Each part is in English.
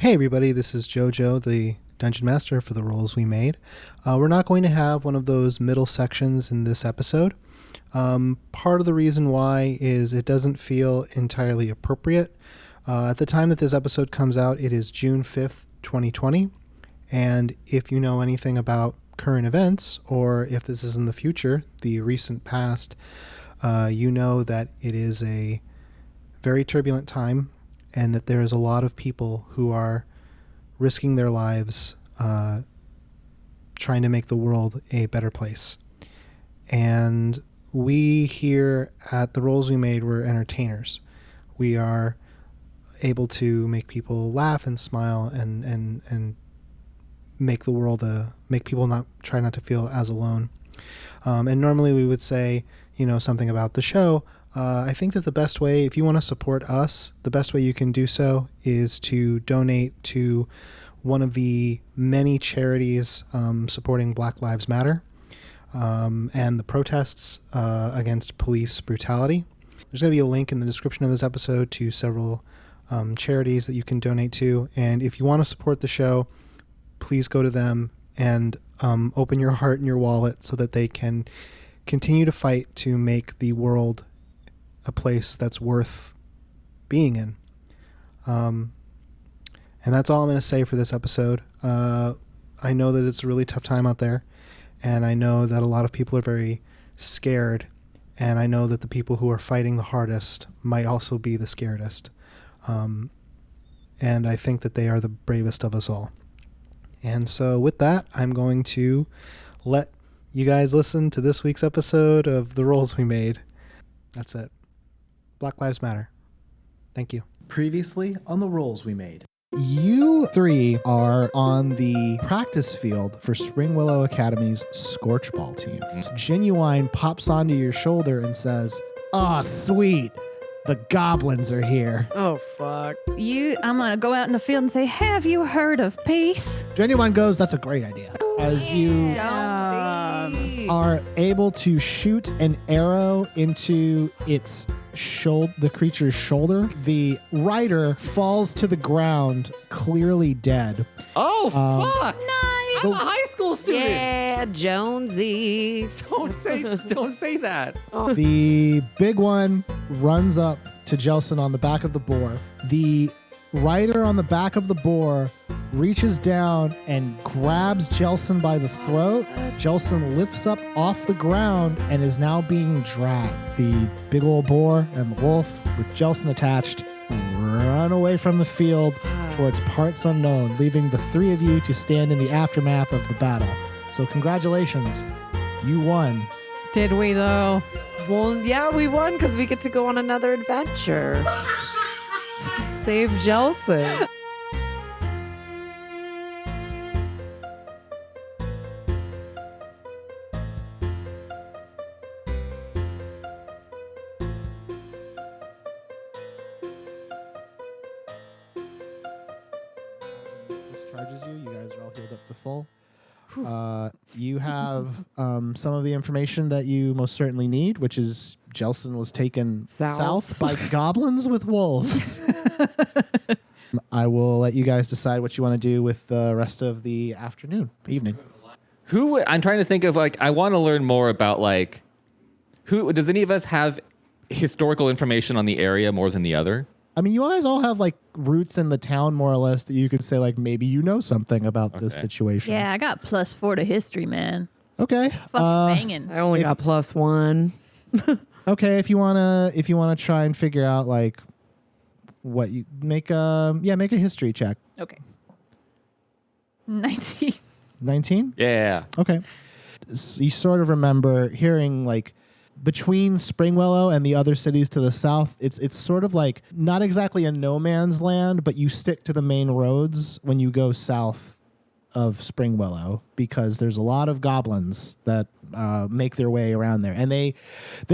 Hey everybody, this is JoJo, the Dungeon Master for the Rolls We Made. We're not going to have one of those middle sections in this episode. Part of the reason why is it doesn't feel entirely appropriate. At the time that this episode comes out, it is June 5th, 2020. And if you know anything about current events, or if this is in the future, the recent past, you know that it is a very turbulent time and that there is a lot of people who are risking their lives trying to make the world a better place. And we here at the Rolls We Made, we're entertainers. We are able to make people laugh and smile and make the world make people not to feel as alone. And normally we would say, something about the show. I think that the best way, if you want to support us, the best way you can do so is to donate to one of the many charities supporting Black Lives Matter and the protests against police brutality. There's going to be a link in the description of this episode to several charities that you can donate to. And if you want to support the show, please go to them and open your heart and your wallet so that they can continue to fight to make the world a place that's worth being in. And that's all I'm going to say for this episode. I know that it's a really tough time out there, and I know that a lot of people are very scared, and I know that the people who are fighting the hardest might also be the scaredest. And I think that they are the bravest of us all. And so with that, I'm going to let you guys listen to this week's episode of The Rolls We Made. That's it. Black Lives Matter. Thank you. Previously on The Rolls We Made. You three are on the practice field for Springwillow Academy's scorchball team. Genuine pops onto your shoulder and says, "Oh, sweet. The goblins are here." Oh, fuck. I'm going to go out in the field and say, have you heard of peace? Genuine goes, "That's a great idea." As you are able to shoot an arrow into the creature's shoulder, the rider falls to the ground, clearly dead. Oh, fuck! Nice. I'm a high school student. Yeah, Jonesy. Don't say that. Oh. The big one runs up to Jelson on the back of the boar. The rider on the back of the boar reaches down and grabs Jelson by the throat. Jelson lifts up off the ground and is now being dragged. The big old boar and the wolf, with Jelson attached, run away from the field towards parts unknown, leaving the three of you to stand in the aftermath of the battle. So congratulations, you won. Did we, though? Well, yeah, we won because we get to go on another adventure. Save Jelson. Discharges you. You guys are all healed up to full. You have some of the information that you most certainly need, which is Jelson was taken south by goblins with wolves. I will let you guys decide what you want to do with the rest of the evening. I'm trying to think of, I want to learn more about, who does any of us have historical information on the area more than the other? I mean, you guys all have roots in the town, more or less, that you could say maybe you know something about this situation. Yeah, I got +4 to history, man. Okay. Fucking banging. I only got +1. Okay, if you wanna try and figure out what you make a history check. Okay. 19. 19? Yeah. Okay. So you sort of remember hearing between Springwillow and the other cities to the south, it's sort of not exactly a no man's land, but you stick to the main roads when you go south of Springwillow because there's a lot of goblins that make their way around there, and they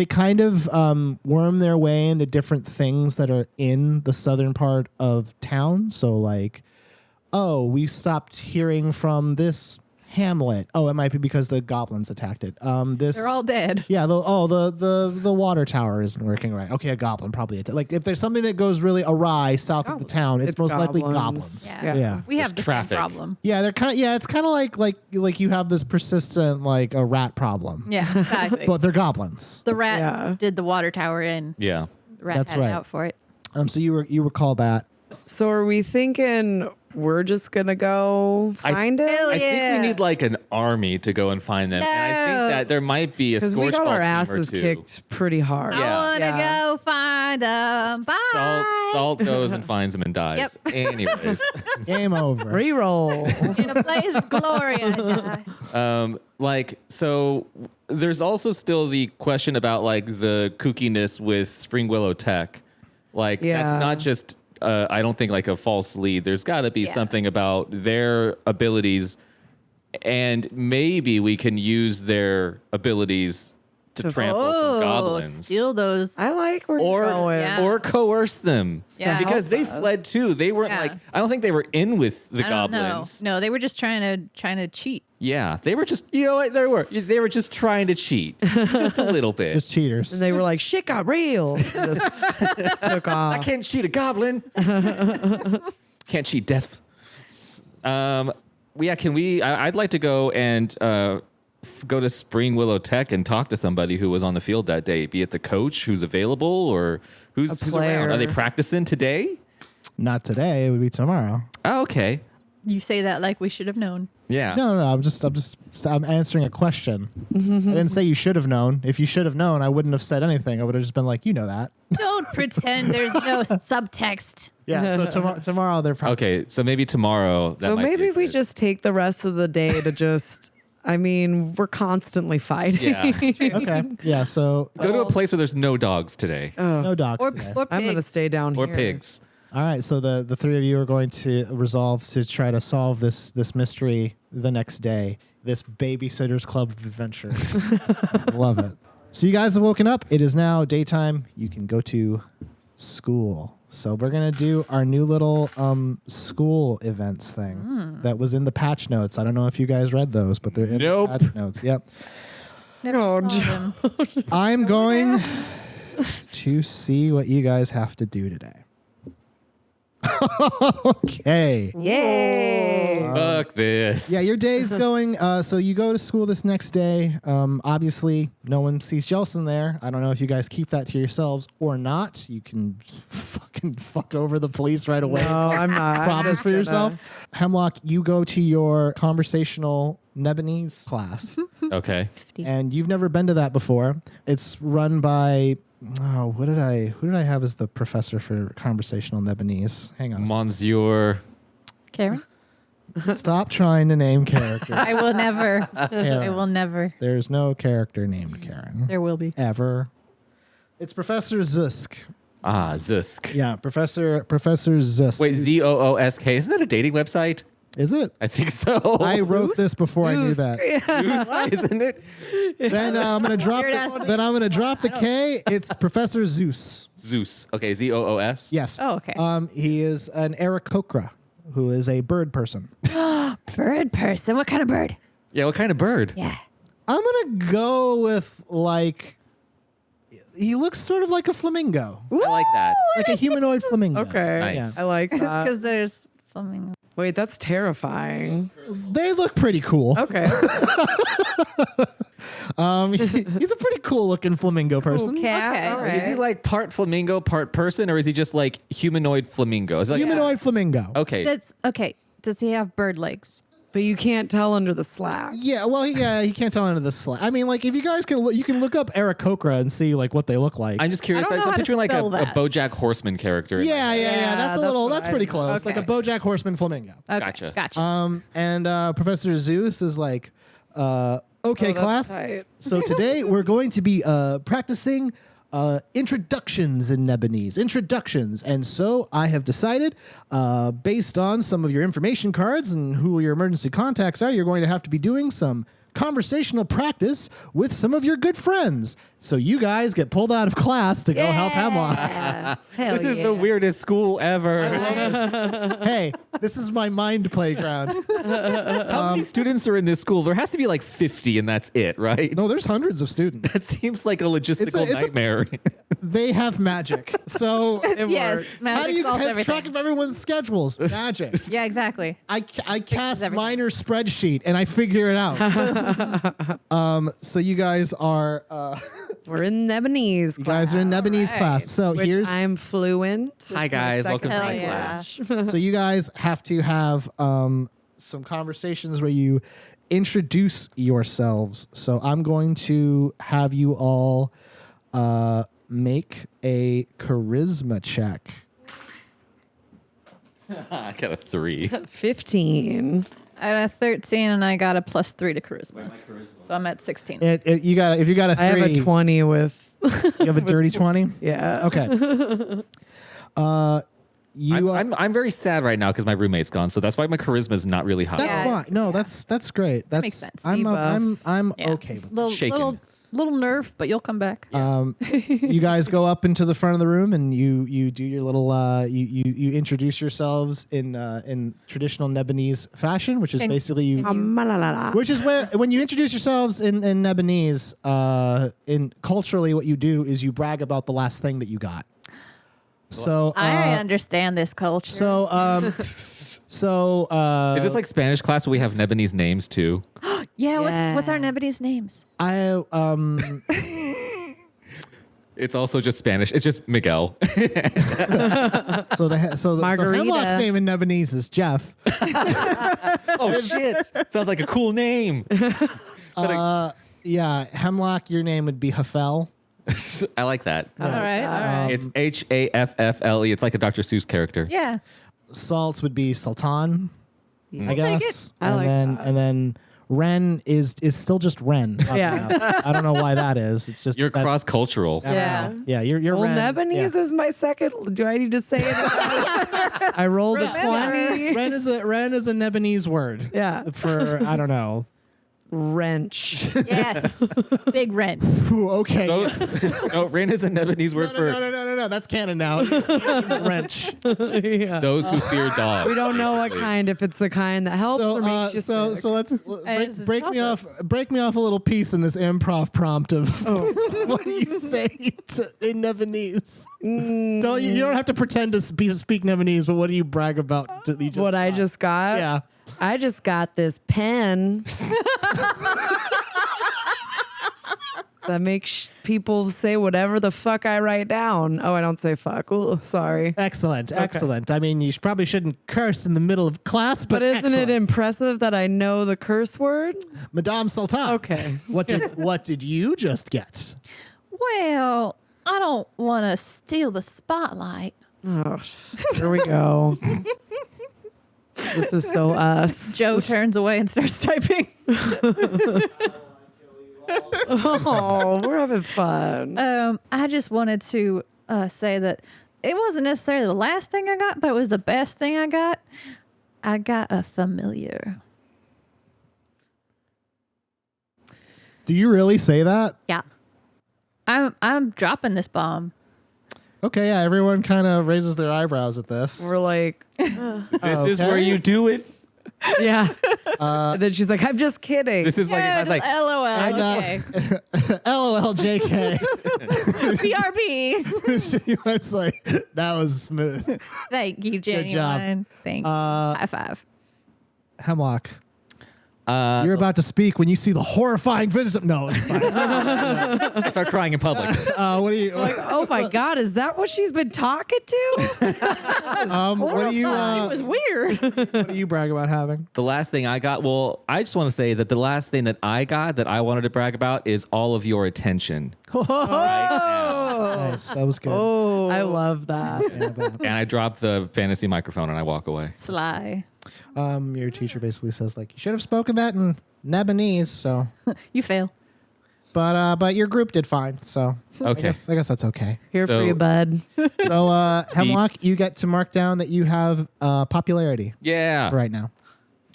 kind of worm their way into different things that are in the southern part of town. So we stopped hearing from this hamlet. Oh, it might be because the goblins attacked it. They're all dead. Yeah. The water tower isn't working right. Okay, a goblin probably. Like if there's something that goes really awry south of the town, it's most likely goblins. Yeah. Yeah. We have the traffic. same problem. Yeah, they're kind. Yeah, it's kind of like you have this persistent like a rat problem. Yeah, exactly. But they're goblins. The rat did the water tower in. Yeah. The rat That's had it right. out for it. So you recall that. So are we thinking we're just gonna go find it? Hell I think yeah. we need like an army to go and find them. And I think No. that there might be a Because we got scorchball our team or asses two. kicked pretty hard. Yeah. I want to go find them. Bye. Salt goes and finds him and dies. Anyways. Game over. Reroll. In a blaze of glory, I die. So there's also still the question about like the kookiness with Springwillow Tech. Like that's Yeah. not just I don't think like a false lead. There's got to be something about their abilities, and maybe we can use their abilities to trample some goblins. Steal those. I like where Or, you're going. Yeah. or coerce them. Yeah. Because they Help us. fled too. They weren't Yeah. like I don't think they were in with the I don't know. goblins. No, they were just trying to cheat. Yeah, they were just you know what they were just trying to cheat just a little bit. Just cheaters. And they were like, shit got real. Just took off. I can't cheat a goblin. Can't cheat death. Yeah, can we? I'd like to go and go to Springwillow Tech and talk to somebody who was on the field that day, be it the coach who's available or who's around. Are they player. practicing today? Not today. It would be tomorrow. Oh, okay. You say that like we should have known. Yeah. No. I'm answering a question. I didn't say you should have known. If you should have known, I wouldn't have said anything. I would have just been like, you know that. Don't pretend there's no subtext. Yeah. So tomorrow they're probably. Okay, so maybe tomorrow. That So might be maybe we good. just take the rest of the day to just, I mean, we're constantly fighting. Yeah. Okay. Yeah. So go to a place where there's no dogs today no dogs Or, today. or I'm going to pigs. stay down or here. pigs. All right, so the three of you are going to resolve to try to solve this mystery the next day. This Babysitter's Club of Adventure. Love it. So you guys have woken up. It is now daytime. You can go to school. So we're gonna do our new little school events thing that was in the patch notes. I don't know if you guys read those, but they're in Nope. the patch notes. Yep. Never Oh, saw them. I'm going to see what you guys have to do today. Okay. Yay. Fuck this. Yeah, your day's going. So you go to school this next day. Obviously, no one sees Jelson there. I don't know if you guys keep that to yourselves or not. You can fucking fuck over the police right away. No, I'm not. I'm Problems just for gonna- yourself. Hemlock, you go to your conversational Nebonese class, Okay. and you've never been to that before. It's run by. Oh, who did I have as the professor for conversational Nebonese? Hang on. Monsieur. Karen? Stop trying to name characters. I will never. I Karen. will never. There's no character named Karen. There will be. Ever. It's Professor Zusk. Ah, Zusk. Yeah, Professor Zusk. Wait, Zoosk. Isn't that a dating website? Is it? I think so. I wrote this before I knew Zeus. that. Zeus, isn't it? Then I'm gonna drop. Weird ass Then I'm gonna drop the K. It's Professor Zeus. Zeus. Okay, Zoos. Yes. Oh, okay. He is an Aarakocra, who is a bird person. Bird person. What kind of bird? Yeah, what kind of bird? Yeah. I'm gonna go with like. He looks sort of like a flamingo, I like that. like a humanoid flamingo. Okay. Nice. I like that. Because there's flamingo. Wait, that's terrifying. They look pretty cool. Okay. He's a pretty cool looking flamingo person. Cat. Okay. All right. Is he like part flamingo, part person, or is he just like humanoid flamingo? Is it like Humanoid flamingo. Okay. That's okay. Does he have bird legs? But you can't tell under the slack. Yeah, well, he can't tell into the slide. I mean, like, if you guys can, you can look up Aarakocra and see like what they look like. I'm just curious. I don't know I'm how to picturing like a spell that. BoJack Horseman character. in my yeah, head. yeah. That's a that's little. what That's I- pretty close. okay. Like a BoJack Horseman flamingo. Okay. Gotcha. And Professor Zeus is like, okay, that's class. tight. So today we're going to be practicing introductions in Nebonese. Introductions. And so I have decided, based on some of your information cards and who your emergency contacts are, you're going to have to be doing some conversational practice with some of your good friends. So you guys get pulled out of class to go help Hemlock. Hell This is the weirdest school ever. Hey, this is my mind playground. How many students are in this school? There has to be like 50 and that's it, right? No, there's hundreds of students. That seems like a logistical it's a- nightmare. They have magic. So Yes, how magic do you solves keep everything. track of everyone's schedules? Magic. Yeah, exactly. I cast everything. minor spreadsheet and I figure it out. So you guys are We're in Nebonese. you guys are in Nebonese class. So Which here's I'm fluent. Hi, guys. Welcome to Hell my yeah. class. so you guys have to have some conversations where you introduce yourselves. So I'm going to have you all make a charisma check. I got a 3. 15. I got a 13 and I got a +3 to charisma. So I'm at 16. If you got a 3, I have a 20 with. you have a dirty 20. Yeah. Okay. I'm very sad right now because my roommate's gone, so that's why my charisma is not really high. That's Yeah. fine. No, that's great. That's makes sense. I'm Yeah. okay with Little, Shaken. little nerve, but you'll come back. you guys go up into the front of the room and you do your little you introduce yourselves in traditional Nebonese fashion, which is And- basically you Malalala. which is where when you introduce yourselves in Nebonese, in culturally what you do is you brag about the last thing that you got. So I understand this culture. is Is this like Spanish class where we have Nebonese names too? yeah, what's our Nebonese names? I It's also just Spanish. It's just Miguel. so Margarita. Hemlock's name in Nebonese is Jeff. Oh shit! Sounds like a cool name. Yeah, Hemlock, your name would be Hafel. I like that. All right. It's Haffle. It's like a Dr. Seuss character. Yeah. Salts would be Sultan, I take guess. it. I like that. And then Wren is still just Wren. Yeah. I don't know why that is. It's just You're that- cross cultural. I don't Yeah. know. Yeah, you're Well, Wren. Nebonese is my second. Do I need to say it? I rolled a 20. Wren is a Nebonese word. Yeah. For I don't know. Wrench. Yes. Big rent. Ooh, okay. No, Ren is a Nebonese word for No. That's canon now. Wrench. Yeah. those who fear dogs. We don't know what kind, if it's the kind that helps or makes you sick. So let's It's break me off a little piece in this improv prompt of what do you say in Nebonese? You don't have to pretend to speak Nebonese, but what do you brag about? That you just What I got? just got? Yeah. I just got this pen that makes people say whatever the fuck I write down. Oh, I don't say fuck. Ooh, sorry. Excellent. I mean, you probably shouldn't curse in the middle of class, but, But isn't excellent. it impressive that I know the curse word? Madame Sultan? Okay. What did you just get? Well, I don't want to steal the spotlight. Oh, here we go. This is so us. Joe turns away and starts typing. Oh, we're having fun. I just wanted to say that it wasn't necessarily the last thing I got, but it was the best thing I got. I got a familiar. Do you really say that? Yeah. I'm dropping this bomb. Okay, yeah, everyone kind of raises their eyebrows at this. We're like, This is where you do it. yeah. And then she's like, I'm just kidding. This is like Yeah, I was like, LOL. And, Okay. LOL, JK. BRB. It's like, that was smooth. Thank you, job. Genuine. Thank you. High five. Hemlock, you're about to speak when you see the horrifying visit. No, it's fine. I start crying in public. What do you? like, oh my God, is that what she's been talking to? What do you? it was weird. What do you brag about having? The last thing I got, well, I just want to say that the last thing that I got that I wanted to brag about is all of your attention. Right now. Nice, that was good. Oh, I love that. Yeah, but, And I dropped the fantasy microphone and I walk away. sly. your teacher basically says like you should have spoken that in Nebonese. So, You fail. but your group did fine. So Okay. I guess that's okay. Here So- for you, bud. So Hemlock, you get to mark down that you have popularity Yeah. right now.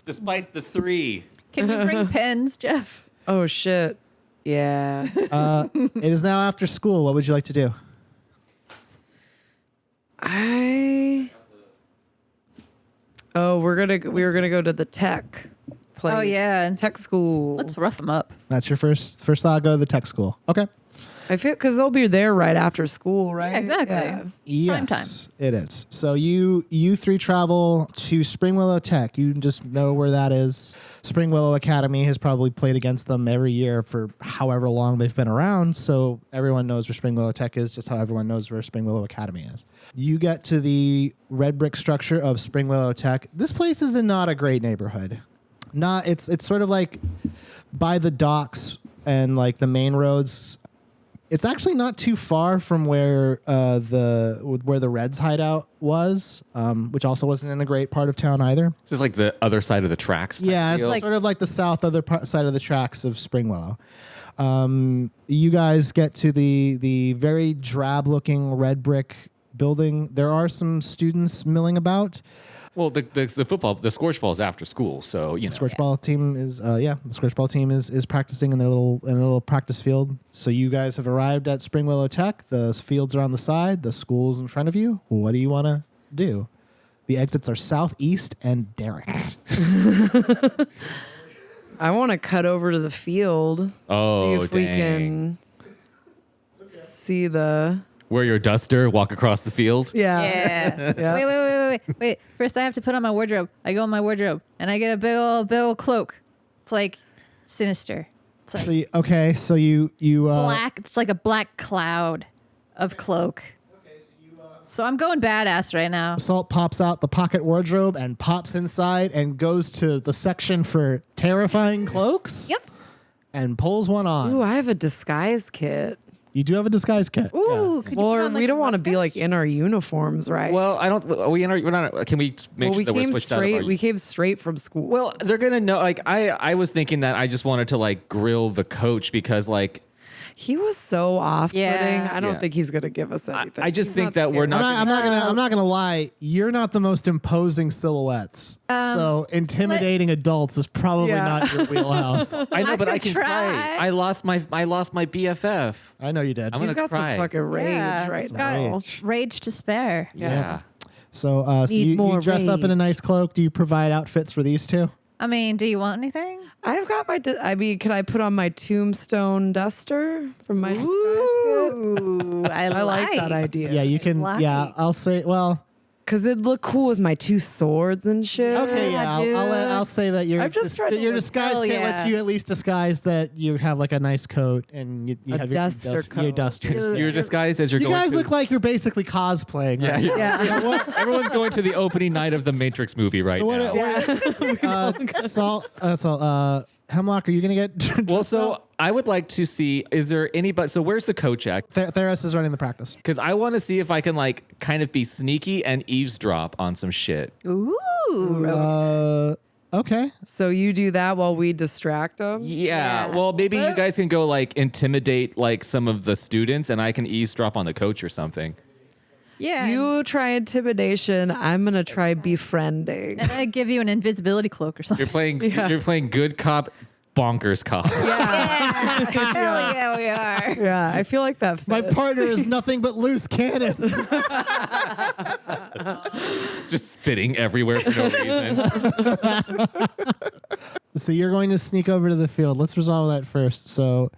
Despite the 3. Can you bring pens, Jeff? Oh shit. Yeah. It is now after school. What would you like to do? We were gonna go to the tech place. Oh, yeah. Tech school. Let's rough them up. That's your first thought. Go to the tech school. Okay. I feel because they'll be there right after school, right? Yeah, exactly. Yes, Time. it is. So you three travel to Springwillow Tech. You just know where that is. Springwillow Academy has probably played against them every year for however long they've been around. So everyone knows where Springwillow Tech is, just how everyone knows where Springwillow Academy is. You get to the red brick structure of Springwillow Tech. This place is in not a great neighborhood. It's sort of like by the docks and like the main roads. It's actually not too far from where the Reds hideout was, which also wasn't in a great part of town either. It's just like the other side of the tracks. Yeah, it's sort of like the south other side of the tracks of Springwillow. You guys get to the very drab-looking red brick building. There are some students milling about. Well, the football, the scorchball is after school, so you know. Scorchball team is the scorchball team is practicing in their little practice field. So you guys have arrived at Springwillow Tech. The fields are on the side. The school's in front of you. What do you want to do? The exits are southeast and direct. I want to cut over to the field. Oh, see if we can see the. Wear your duster, walk across the field. Yeah. Yeah. Wait. First, I have to put on my wardrobe. I go in my wardrobe, and I get a big old cloak. It's like sinister. It's like So you black. It's like a black cloud of cloak. So I'm going badass right now. Salt pops out the pocket wardrobe and pops inside and goes to the section for terrifying cloaks. Yep. And pulls one on. Ooh, I have a disguise kit. You do have a disguise kit. Ooh. Could you put Well, on, like, we don't a want to be like in our uniforms, right? Well, I don't. We're not. Can we make sure that we're switched out of our? We came straight from school. Well, they're gonna know. Like I was thinking that I just wanted to like grill the coach because like he was so off-putting. Yeah. I don't Yeah. think he's gonna give us anything. I just He's think that we're scared. not. I'm not gonna lie. You're not the most imposing silhouettes. So intimidating adults is probably not your wheelhouse. I know, but I can try. cry. I lost my BFF. I know you did. I'm He's gonna got cry. some fucking rage Yeah, right it's now. got rage to spare. Yeah. So, so Need you more dress up in a rage. nice cloak. Do you provide outfits for these two? I mean, do you want anything? I've got my. Can I put on my tombstone duster from my? Ooh, I I like that idea. Yeah, you can. Like. Yeah, I'll say. Well, Because it'd look cool with my two swords and shit. okay. Yeah, dude. I'll say that I'm just trying to your look- disguise hell kit lets yeah. you at least disguise that you have like a nice coat and you A have duster your coat. dusters. You're disguised as you're You going. guys to, look like you're basically cosplaying. Yeah. right? Yeah. Everyone's going to the opening night of the Matrix movie right So now. Hemlock, are you gonna get? Well, so I would like to see. Is there anybody? So where's the coach at? Theris is running the practice. Because I want to see if I can like kind of be sneaky and eavesdrop on some shit. Ooh. Okay. So you do that while we distract them. Yeah. Yeah. Well, maybe you guys can go like intimidate like some of the students, and I can eavesdrop on the coach or something. Yeah. You try intimidation. I'm gonna try befriending. and I give you an invisibility cloak or something. You're playing good cop, bonkers cop. Hell yeah, we are. Yeah, I feel like that. My fits. partner is nothing but loose cannon. Just spitting everywhere for no reason. So you're going to sneak over to the field. Let's resolve that first. So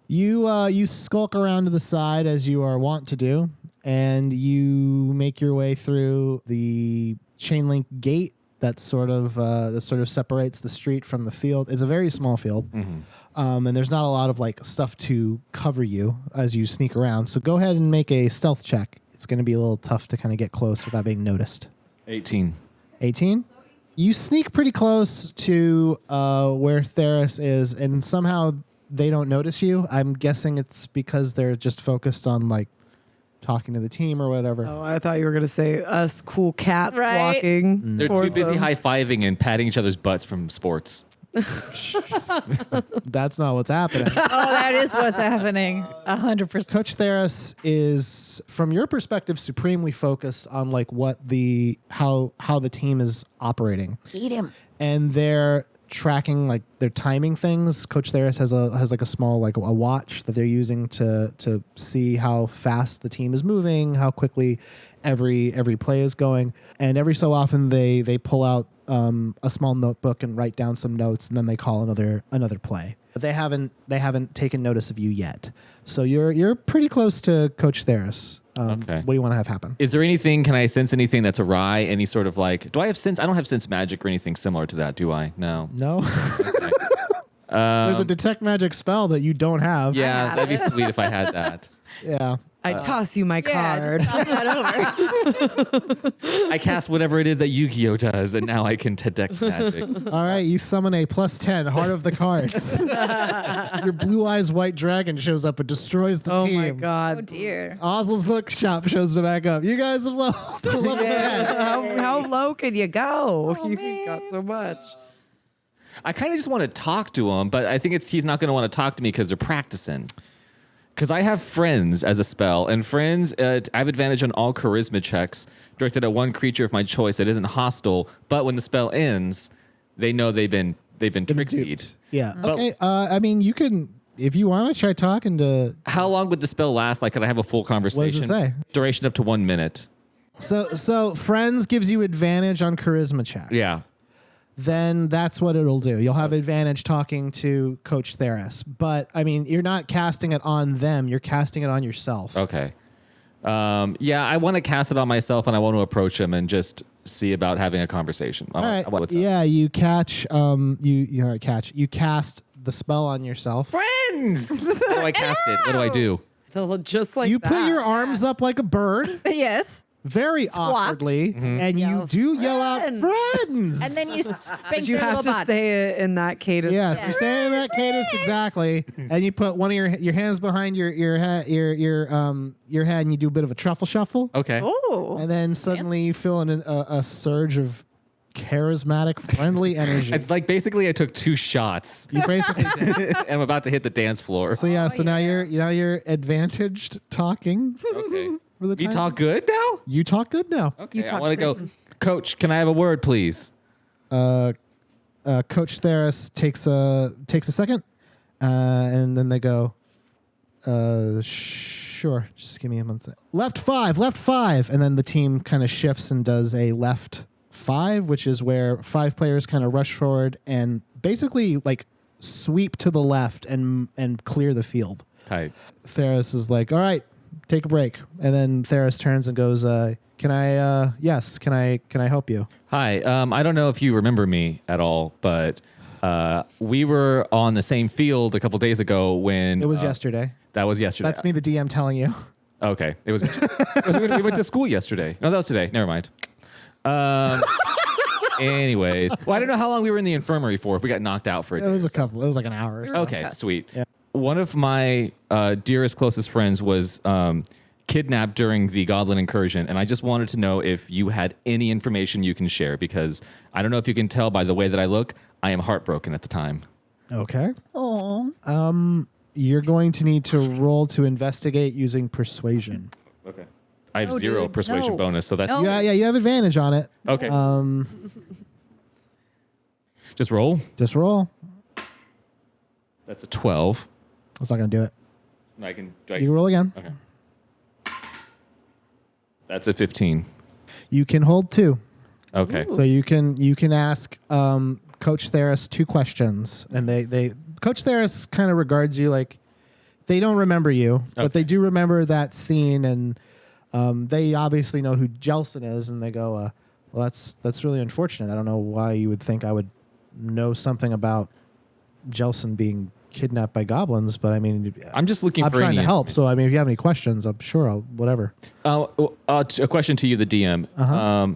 you skulk around to the side as you are wont to do, and you make your way through the chain link gate that sort of separates the street from the field. It's a very small field, and there's not a lot of like stuff to cover you as you sneak around. So go ahead and make a stealth check. It's going to be a little tough to kind of get close without being noticed. 18. 18? You sneak pretty close to where Theris is, and somehow they don't notice you. I'm guessing it's because they're just focused on like talking to the team or whatever. Oh, I thought you were gonna say us cool cats Right. walking. They're too towards busy them. high-fiving and patting each other's butts from sports. That's not what's happening. Oh, that is what's happening. 100%. Coach Theris is, from your perspective, supremely focused on like what how the team is operating. Eat him. And they're tracking, like they're timing things. Coach Theris has like a small like a watch that they're using to see how fast the team is moving, how quickly every play is going, and every so often they pull out a small notebook and write down some notes, and then they call another play. But they haven't taken notice of you yet. So you're pretty close to Coach Theris. Okay. What do you want to have happen? Is there anything? Can I sense anything that's awry? Any sort of like? Do I have sense? I don't have sense magic or anything similar to that, do I? No. No. Okay. There's a detect magic spell that you don't have. Yeah, that'd be sweet if I had that. Yeah. I toss you my card. Just toss that over. I cast whatever it is that Yu-Gi-Oh does, and now I can detect magic. All right, you summon a +10 Heart of the Cards. Your Blue Eyes White Dragon shows up and destroys the Oh team. my Oh god. dear. Oswald's Bookshop shows back up. You guys have leveled to level 10. How low can you go? Oh, you man. got so much. I kind of just want to talk to him, but I think he's not going to want to talk to me because they're practicing. Because I have friends as a spell, and friends, I have advantage on all charisma checks directed at one creature of my choice that isn't hostile. But when the spell ends, they know they've been trixied. Yeah. But- Okay. I mean, you can, if you want to try talking to. How long would the spell last? Like, could I have a full conversation? say? Duration up to 1 minute. So friends gives you advantage on charisma check. Yeah. Then that's what it'll do. You'll have advantage talking to Coach Theris. But I mean, you're not casting it on them. You're casting it on yourself. Okay. Yeah, I want to cast it on myself, and I want to approach him and just see about having a conversation. All right. What's up? Yeah, you catch. You cast the spell on yourself. Friends! How do I cast it? What do I do? Just like You that. put your arms up like a bird, Yes. very awkwardly, and you do yell out, "Friends." "Friends!" And then you spank But you their have little to body. say it in that cadence. Yes, you're saying that cadence exactly, and you put one of your hands behind your head, your head, and you do a bit of a truffle shuffle, Okay. Oh. and then suddenly you feel a surge of charismatic, friendly energy. It's like basically I took 2 shots You basically did. and I'm about to hit the dance floor. So yeah, now you're advantaged talking. Okay. For the You time. talk good now? You talk good now. Okay. I talk want to go. Coach, can I have a word, please? Coach Theris takes a second, and then they go, sure, just give me a month. Left five, and then the team kind of shifts and does a left 5, which is where 5 players kind of rush forward and basically like sweep to the left and clear the field. Tight. Theris is like, all right, take a break, and then Theris turns and goes, can I help you? Hi. I don't know if you remember me at all, but we were on the same field a couple days ago when It was yesterday. That was yesterday. That's me, the DM, telling you. Okay. It was. We went to school yesterday. No, that was today. Never mind. Anyways, well, I don't know how long we were in the infirmary for. If we got knocked out for a It day. was a couple. It was like an hour. Or so. Okay, sweet. Yeah. One of my dearest, closest friends was kidnapped during the Goblin incursion, and I just wanted to know if you had any information you can share, because I don't know if you can tell by the way that I look, I am heartbroken at the time. Okay. Oh. You're going to need to roll to investigate using persuasion. Okay. I have No, 0 dude, persuasion no. bonus, so that's No. Yeah, you have advantage on it. okay. Just roll. Just roll. That's a 12. That's not going to do it. I can. You can roll again. Okay. That's a 15. You can hold 2. Okay. So you can ask Coach Theris 2 questions, and they Coach Theris kind of regards you like they don't remember you, but they do remember that scene, and they obviously know who Jelson is, and they go, well, that's really unfortunate. I don't know why you would think I would know something about Jelson being kidnapped by goblins, but I mean, I'm just looking I'm for trying any to help. So I mean, if you have any questions, I'm sure I'll whatever. a question to you, the DM. Uh-huh.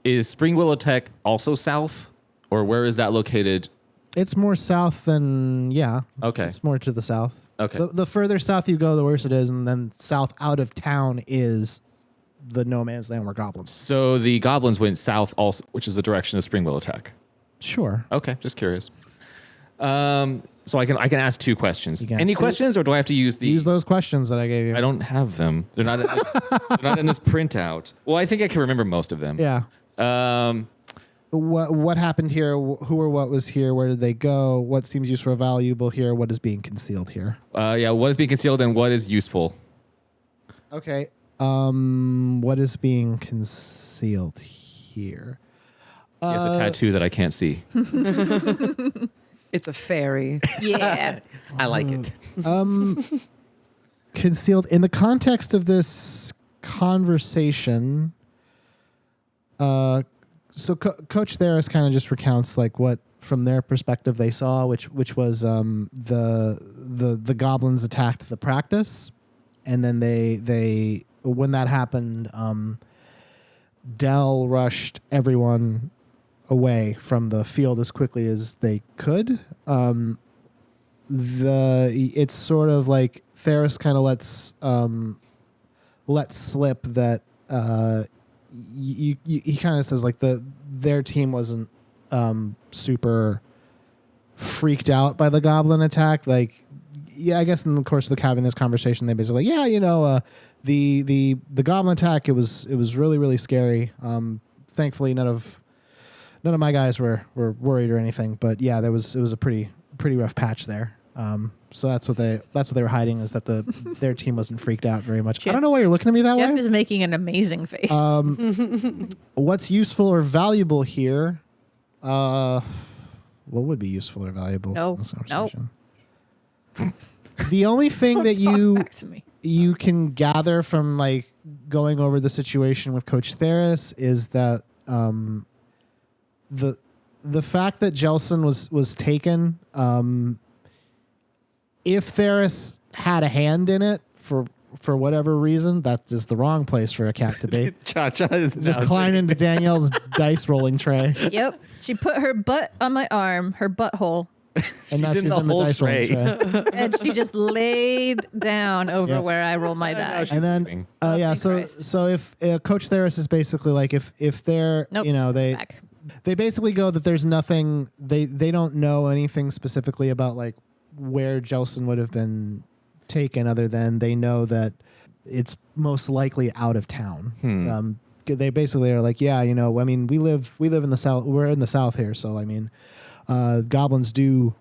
Is Springwillow Tech also south, or where is that located? It's more south than Okay. It's more to the south. Okay. The further south you go, the worse it is, and then south out of town is the no man's land where goblins. So the goblins went south also, which is the direction of Springwillow Tech. Sure. Okay, just curious. So I can ask 2 questions. You can Any ask 2. questions, or do I have to use the? Use those questions that I gave you. I don't have them. They're not. They're not in this printout. Well, I think I can remember most of them. Yeah. what happened here? Who or what was here? Where did they go? What seems useful or valuable here? What is being concealed here? What is being concealed and what is useful? Okay. What is being concealed here? He has a tattoo that I can't see. It's a fairy. Yeah. I like it. Concealed in the context of this conversation. So Coach Theris kind of just recounts like what from their perspective they saw, which was the goblins attacked the practice, and then they when that happened, Dell rushed everyone away from the field as quickly as they could. It's sort of like Theris kind of lets slip that he kind of says like their team wasn't super freaked out by the goblin attack. Like, yeah, I guess in the course of having this conversation, they basically the goblin attack, it was really, really scary. Thankfully none of my guys were worried or anything, but yeah, it was a pretty rough patch there. So that's what they were hiding, is that their team wasn't freaked out very much. Jeff, I don't know why you're looking at me that Jeff way. is making an amazing face. What's useful or valuable here? What would be useful or valuable? No. In this conversation? The only thing that Back to me. you can gather from like going over the situation with Coach Theris is that the fact that Jelson was taken, if Theris had a hand in it for whatever reason, that is the wrong place for a cat to be. Cha-Cha is Just now climb into Danielle's dice rolling tray, Yep. She put her butt on my arm, her butthole, and now in she's the in the whole dice rolling tray. and she just laid down over Yeah. where I roll my dice. And then, Thing. so if Coach Theris is basically like if they're Nope. Back. they basically go that there's nothing, they don't know anything specifically about like where Jelson would have been taken, other than they know that it's most likely out of town. They basically are like, yeah, I mean, we live in the South. We're in the South here, so I mean, goblins do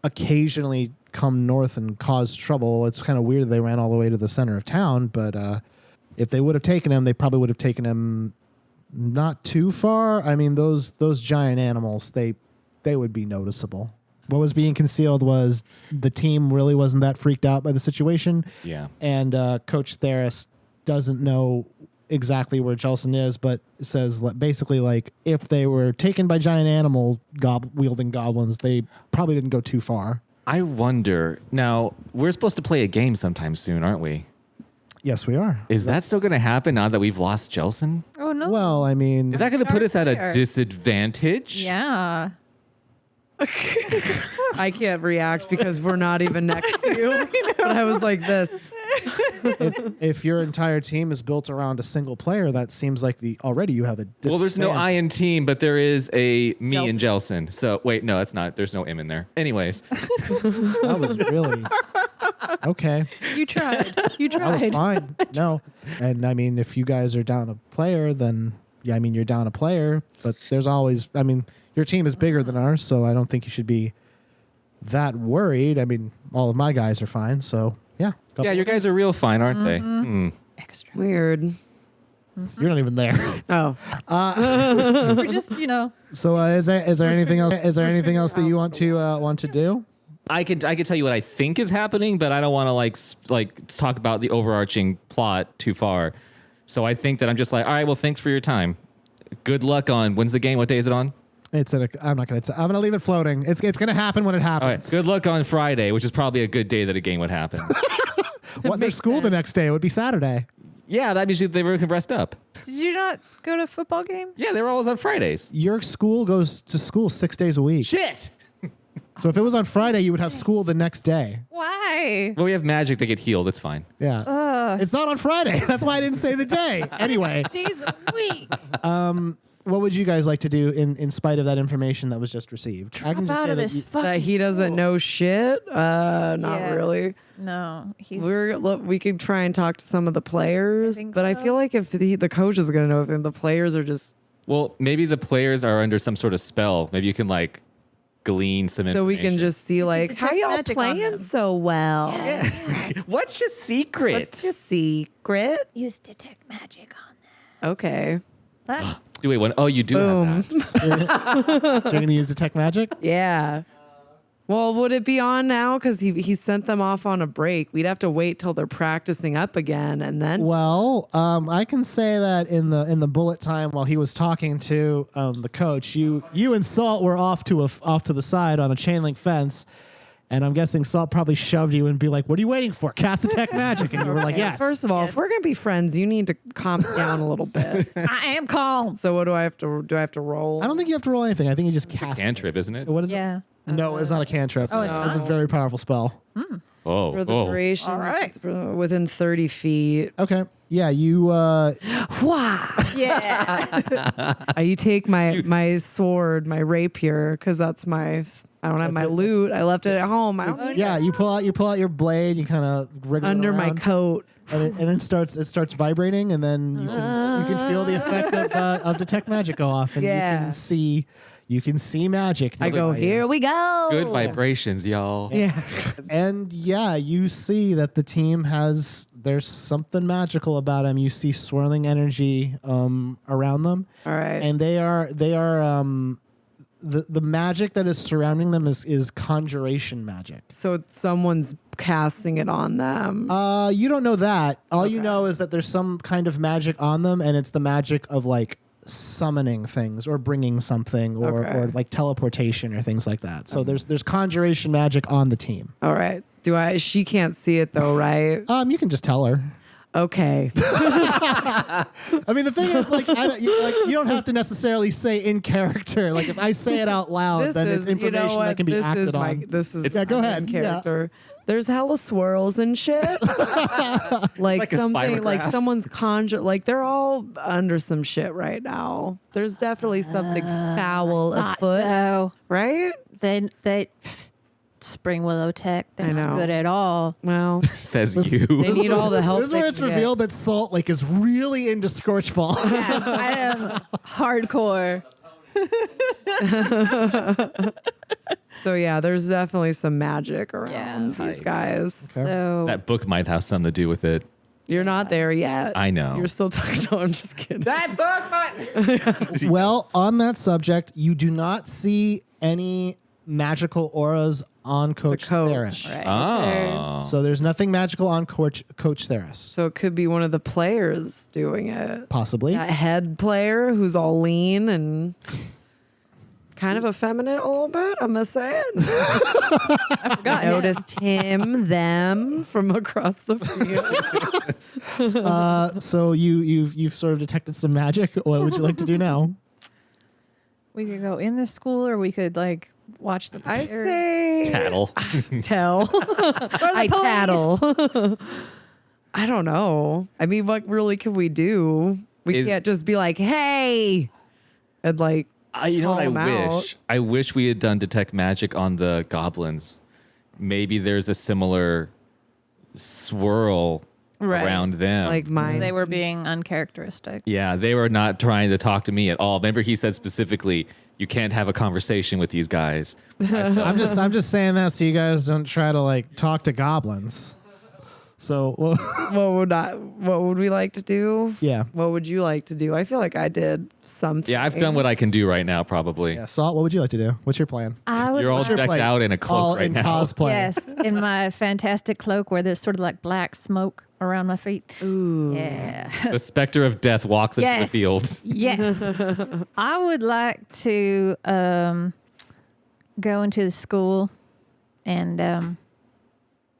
occasionally come north and cause trouble. It's kind of weird that they ran all the way to the center of town, but if they would have taken him, they probably would have taken him not too far. I mean, those giant animals, they would be noticeable. What was being concealed was the team really wasn't that freaked out by the situation. Yeah. And Coach Theris doesn't know exactly where Jelson is, but says basically like if they were taken by giant animal wielding goblins, they probably didn't go too far. I wonder. Now, we're supposed to play a game sometime soon, aren't we? Yes, we are. Is that still going to happen now that we've lost Jelson? Oh no. Well, I mean, Is that going to put us at a Fair. disadvantage? Yeah. I can't react because we're not even next to you. But I was like this. if your entire team is built around a single player, that seems like already you have a disadvantage. Well, there's no I in team, but there is a me and Jelson. So, wait, no, that's not. There's no M in there. Anyways. That was really okay. You tried. You That was tried. fine. No, and I mean, if you guys are down a player, then yeah, I mean, you're down a player. But there's always, I mean, your team is bigger than ours, so I don't think you should be that worried. I mean, all of my guys are fine, so yeah. Yeah, your guys are real fine, aren't they? Extra. Weird. You're not even there. Oh. We're just, So is there anything else? Is there anything else that you want to do? I could tell you what I think is happening, but I don't want to like talk about the overarching plot too far. So I think that I'm just like, all right, well, thanks for your time. Good luck on when's the game? What day is it on? I'm gonna leave it floating. It's gonna happen when it All right. happens. Good luck on Friday, which is probably a good day that a game would happen. What, there's school the next day? It would be Saturday. Yeah, that means they can rest up. Did you not go to football games? Yeah, they were always on Fridays. Your school goes to school 6 days a week. Shit. So if it was on Friday, you would have school the next day. Why? Well, we have magic to get healed. It's fine. Yeah. It's not on Friday. That's why I didn't say the day. Anyway, Days a week. what would you guys like to do in spite of that information that was just received? I can just Out say of that this you- fucking That he doesn't school. know shit? Not Yeah. really. No, he's We could try and talk to some of the players, think but I so. feel like if the coach is going to know, then the players are just Well, maybe the players are under some sort of spell. Maybe you can like glean some So we can information. just see like, how detect y'all magic on playing them. so well? What's your secret? What's your secret? Use detect magic on them. Okay. That, Wait, when, oh, you do have that. So you're gonna use detect magic? Yeah. Well, would it be on now? Because he sent them off on a break. We'd have to wait till they're practicing up again, and then. Well, I can say that in the bullet time while he was talking to the coach, you and Salt were off to the side on a chain link fence, and I'm guessing Salt probably shoved you and be like, "What are you waiting for? Cast detect magic!" And you were like, "Yes." First of all, if we're gonna be friends, you need to calm down a little bit. I am calm. So what do I have to do? I have to roll? I don't think you have to roll anything. I think you just cast. Cantrip, isn't it? What is Yeah. it? No, it's not a cantrip. Oh, it's It's a very powerful spell. Oh, For the oh. duration, All right. it's within 30 feet. Okay. Yeah, you. Wow. Yeah. You take my sword, my rapier, because that's I don't have my loot. I left it at home. I don't Yeah, you pull out your blade. You kind of wriggle it under my around, coat. and it starts vibrating, and then you can feel the effect of detect magic go off, and Yeah. you can see magic. I go, here we go. Good vibrations, y'all. Yeah. And yeah, you see that the team there's something magical about them. You see swirling energy around them. All right. And they are the magic that is surrounding them is conjuration magic. So someone's casting it on them. You don't know that. All you know is that there's some kind of magic on them, and it's the magic of like summoning things or bringing something or like teleportation or things like that. So there's conjuration magic on the team. All right. She can't see it though, right? You can just tell her. Okay. I mean, the thing is, like, you don't have to necessarily say in character. Like, if I say it out loud, then it's information that can be acted on. This is Yeah, go my ahead. character. There's hella swirls and shit. like a something, like spirograph. someone's conjure. Like they're all under some shit right now. There's definitely something foul Not afoot, so. right? They Springwillow Tech. They're I not know. good at all. Well, Says they you. need all the help. This is they where it's can get. revealed that Salt like is really into scorchball. I am hardcore. So yeah, there's definitely some magic around Yeah. these guys. So That book might have something to do with it. You're not there yet. I know. You're still talking. No, I'm just kidding. Well, on that subject, you do not see any magical auras on Coach coach. Theris. right. Oh. So there's nothing magical on Coach Theris. So it could be one of the players doing it. Possibly. That head player who's all lean and kind of effeminate a little bit. I'm just saying. I forgot. I noticed him, them from across the field. So you've sort of detected some magic. What would you like to do now? We could go in the school, or we could like watch the. I players. say Tattle. tell. I police. tattle. I don't know. I mean, what really can we do? We can't just be like, hey, and like. You know what I Call 'em out. wish? I wish we had done detect magic on the goblins. Maybe there's a similar swirl Right. around them. Like mine. They were being uncharacteristic. Yeah, they were not trying to talk to me at all. Remember, he said specifically, "You can't have a conversation with these guys." I'm just saying that so you guys don't try to like talk to goblins. So What would we like to do? yeah. What would you like to do? I feel like I did something. Yeah, I've done what I can do right now. Probably. Yeah, Salt, what would you like to do? What's your plan? I would You're all like- your decked plan? out in a cloak All right in now. cosplay. Yes, in my fantastic cloak where there's sort of like black smoke around my feet. Ooh. Yeah. The specter of death walks into the Yes. field. Yes. I would like to go into the school and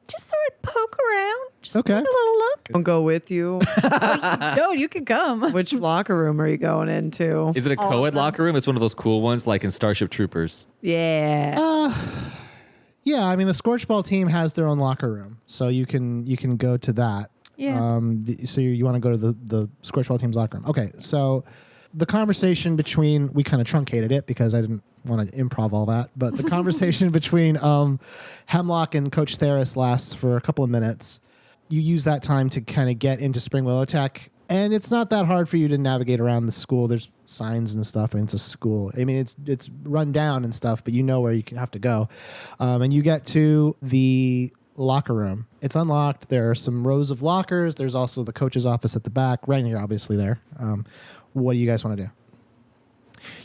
just sort of poke around. Just Okay. take a little look. I'll go with you. No, you can come. Which locker room are you going into? Is it a co-ed locker room? It's one of those cool ones, like in Starship Troopers. Yeah. Yeah, I mean the Scorchball team has their own locker room, so you can go to that. Yeah. So you want to go to the Scorchball team's locker room. Okay, so the conversation between we kind of truncated it because I didn't want to improv all that, but the conversation between Hemlock and Coach Theris lasts for a couple of minutes. You use that time to kind of get into Springwillow Tech, and it's not that hard for you to navigate around the school. There's signs and stuff, and it's a school. I mean, it's run down and stuff, but you know where you have to go. And you get to the locker room. It's unlocked. There are some rows of lockers. There's also the coach's office at the back. Wren, you're obviously there. What do you guys want to do?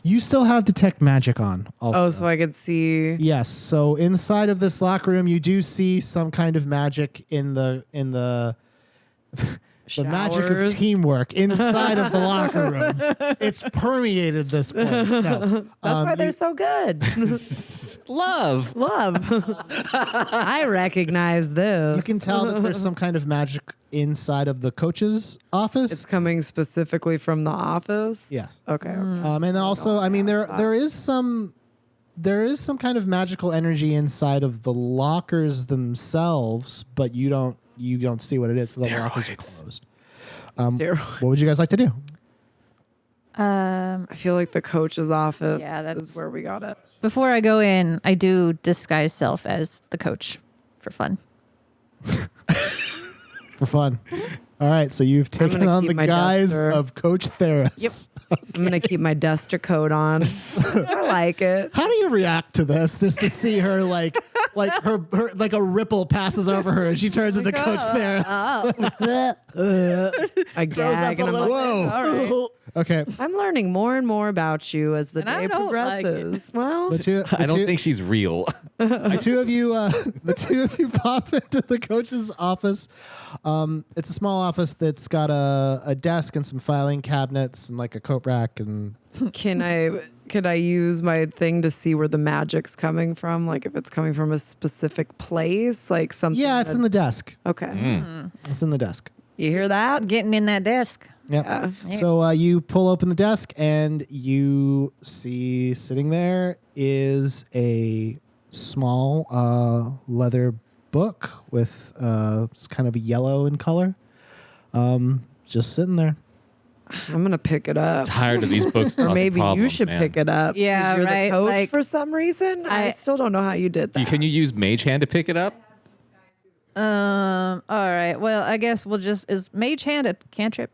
You still have detect magic on. Also. Oh, so I could see. Yes. So inside of this locker room, you do see some kind of magic in the the magic of Showers. teamwork inside of the locker room. It's permeated this place. No. That's why they're so good. Love. I recognize this. You can tell that there's some kind of magic inside of the coach's office. It's coming specifically from the office. Yes. Okay. And also, I mean, there is some kind of magical energy inside of the lockers themselves, but you don't see what it is. So the lockers are closed. What would you guys like to do? I feel like the coach's office Yeah, is where we got it. Before I go in, I do disguise self as the coach for fun. For fun. All right, so you've taken gonna on keep the my guise duster. of Coach Theris. Yep. I'm gonna keep my duster coat on. I like it. How do you react to this? Just to see her like her like a ripple passes over her and she turns into Coach Theris. I gag and I'm like, Whoa. all right. Okay. I'm learning more and more about you as the And I day don't like progresses. Well, I don't think she's real. the two of you pop into the coach's office. It's a small office that's got a desk and some filing cabinets and like a coat rack and could I use my thing to see where the magic's coming from? Like if it's coming from a specific place, like something. yeah, it's in the desk. Okay. It's in the desk. You hear that? Getting in that desk. Yep. Yeah. So you pull open the desk and you see sitting there is a small leather book with it's kind of yellow in color. Just sitting there. I'm gonna pick it up. Tired of these books. Or causing maybe you problems, should man. pick it up. 'cause Yeah, you're right, the coach like- for some reason. I still don't know how you did that. Can you use Mage Hand to pick it up? All right. Well, I guess is Mage Hand a cantrip?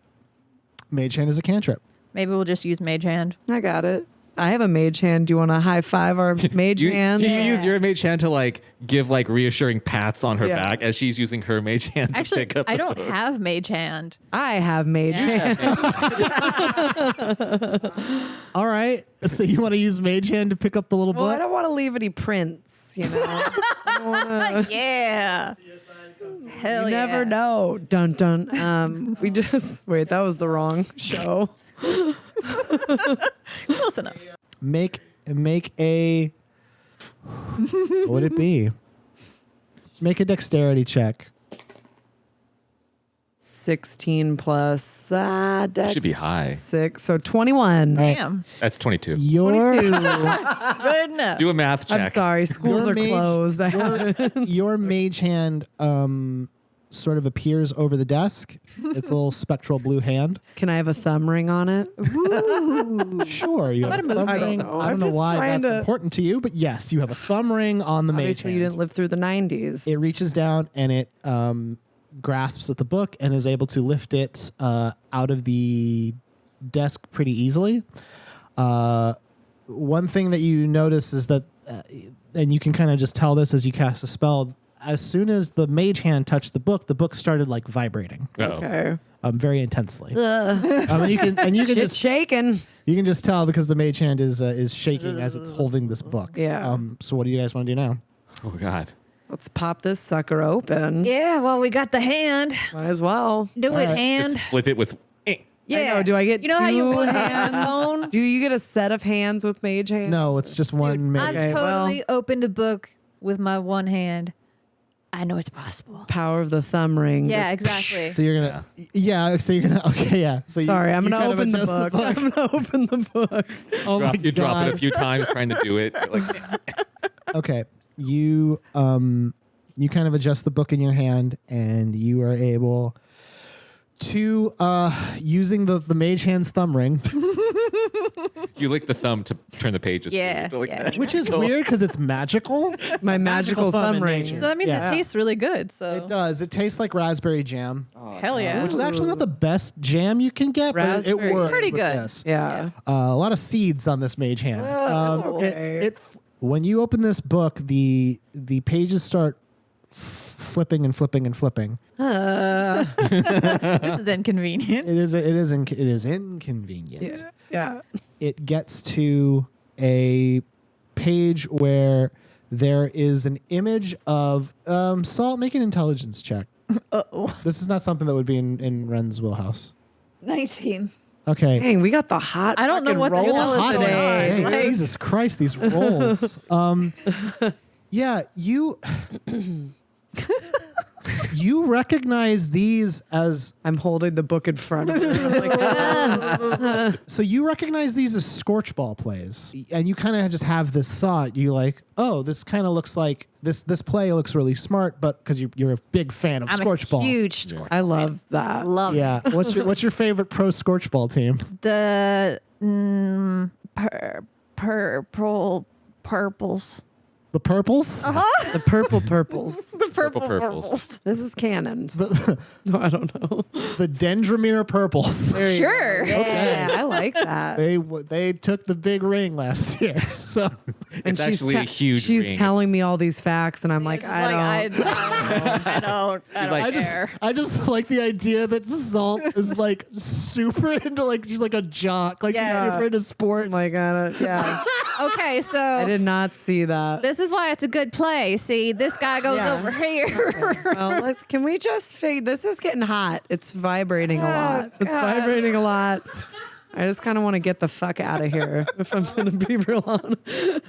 Mage Hand is a cantrip. Maybe we'll just use Mage Hand. I got it. I have a mage hand. Do you want to high five our mage hand? You use your Mage Hand to like give like reassuring pats on her Yeah. back as she's using her Mage Hand to Actually, pick up I the don't book. have Mage Hand. I have mage hand. All right. So you want to use Mage Hand to pick up the little Well, I book? don't want to leave any prints, you know. I don't wanna, Yeah. Hell you yeah. never know. Dun dun. We just wait. That was the wrong show. Close enough. Make a what would it be? Make a dexterity check. 16 plus dex Should be high. 6, so 21. All right. Damn. That's 22. Your Good enough. Do a math check. I'm sorry, schools Your are mage- closed. I haven't. your Mage Hand sort of appears over the desk. It's a little spectral blue hand. Can I have a thumb ring on it? Sure, you have a thumb I don't ring. know. I don't I'm know just why trying that's to- important to you, but yes, you have a thumb ring on the Mage Obviously, Hand. you didn't live through the 90s. It reaches down and it grasps at the book and is able to lift it out of the desk pretty easily. One thing that you notice is that, and you can kind of just tell this as you cast a spell, as soon as the Mage Hand touched the book started like vibrating Uh-oh. Okay. very intensely. And you can Shit's shaking. just tell because the Mage Hand is shaking as it's holding this book. Yeah. So what do you guys want to do now? Oh God. Let's pop this sucker open. Yeah, well, we got the hand. Might as well. Do it, right. hand. Just flip it with. Yeah. know. Do I get You know how you two put hands? hand phone? Do you get a set of hands with mage hand? No, it's just one Mage. I've Okay, totally opened a book with my one hand. I know it's possible. Power of the thumb ring. Yeah, Just- exactly. So you're gonna, okay, yeah. So Sorry, I'm you gonna kind of open the adjust book. I'm gonna open the book. Oh my You drop it God. a few times trying to do it. You're like, Okay, you kind of adjust the book in your hand, and you are able to using the Mage Hand's thumb ring. You lick the thumb to turn the pages. Yeah, to like, yeah. Which is weird because it's magical. My magical thumb in ring. nature. So that means it tastes really good. So It does. It tastes like raspberry jam, hell yeah. which is actually not the best jam you can get, but it Raspberry. works. Pretty with good. this. Yeah. A lot of seeds on this mage hand. okay. When you open this book, the pages start flipping and flipping and flipping. This is inconvenient. It is inconvenient. Yeah. It gets to a page where there is an image of Salt. Make an intelligence check. Uh-oh. This is not something that would be in Wren's wheelhouse. 19. Okay. Dang, we got the hot. I don't know fucking what the rolls hell is Hot going ones on. today. Like- Jesus Christ, these rolls. Yeah, you recognize these as I'm holding the book in front of me. so you recognize these as scorchball plays, and you kind of just have this thought. You like, oh, this kind of looks like this play looks really smart, but because you're a big fan of I'm scorchball. a huge scorchball. I love that. Love Yeah. What's your favorite pro scorchball team? the purples. The Purples. The purple purples. The Purple purples. This is canon. No, I don't know. The Dendromere Purples. Sure. Yeah, I like that. They took the big ring last year. So It's actually a huge She's ring. telling me all these facts, and I'm like, I don't. I don't like- care. I just like the idea that Salt is like super into like she's like a jock, like Yeah. she's super into sports. Oh my god, yeah. Okay, so I did not see that. this is why it's a good play. See, this guy goes Yeah. over here. Well, can we just fade? This is getting hot. It's vibrating a lot. It's vibrating a lot. I just kind of want to get the fuck out of here, if I'm going to be real honest.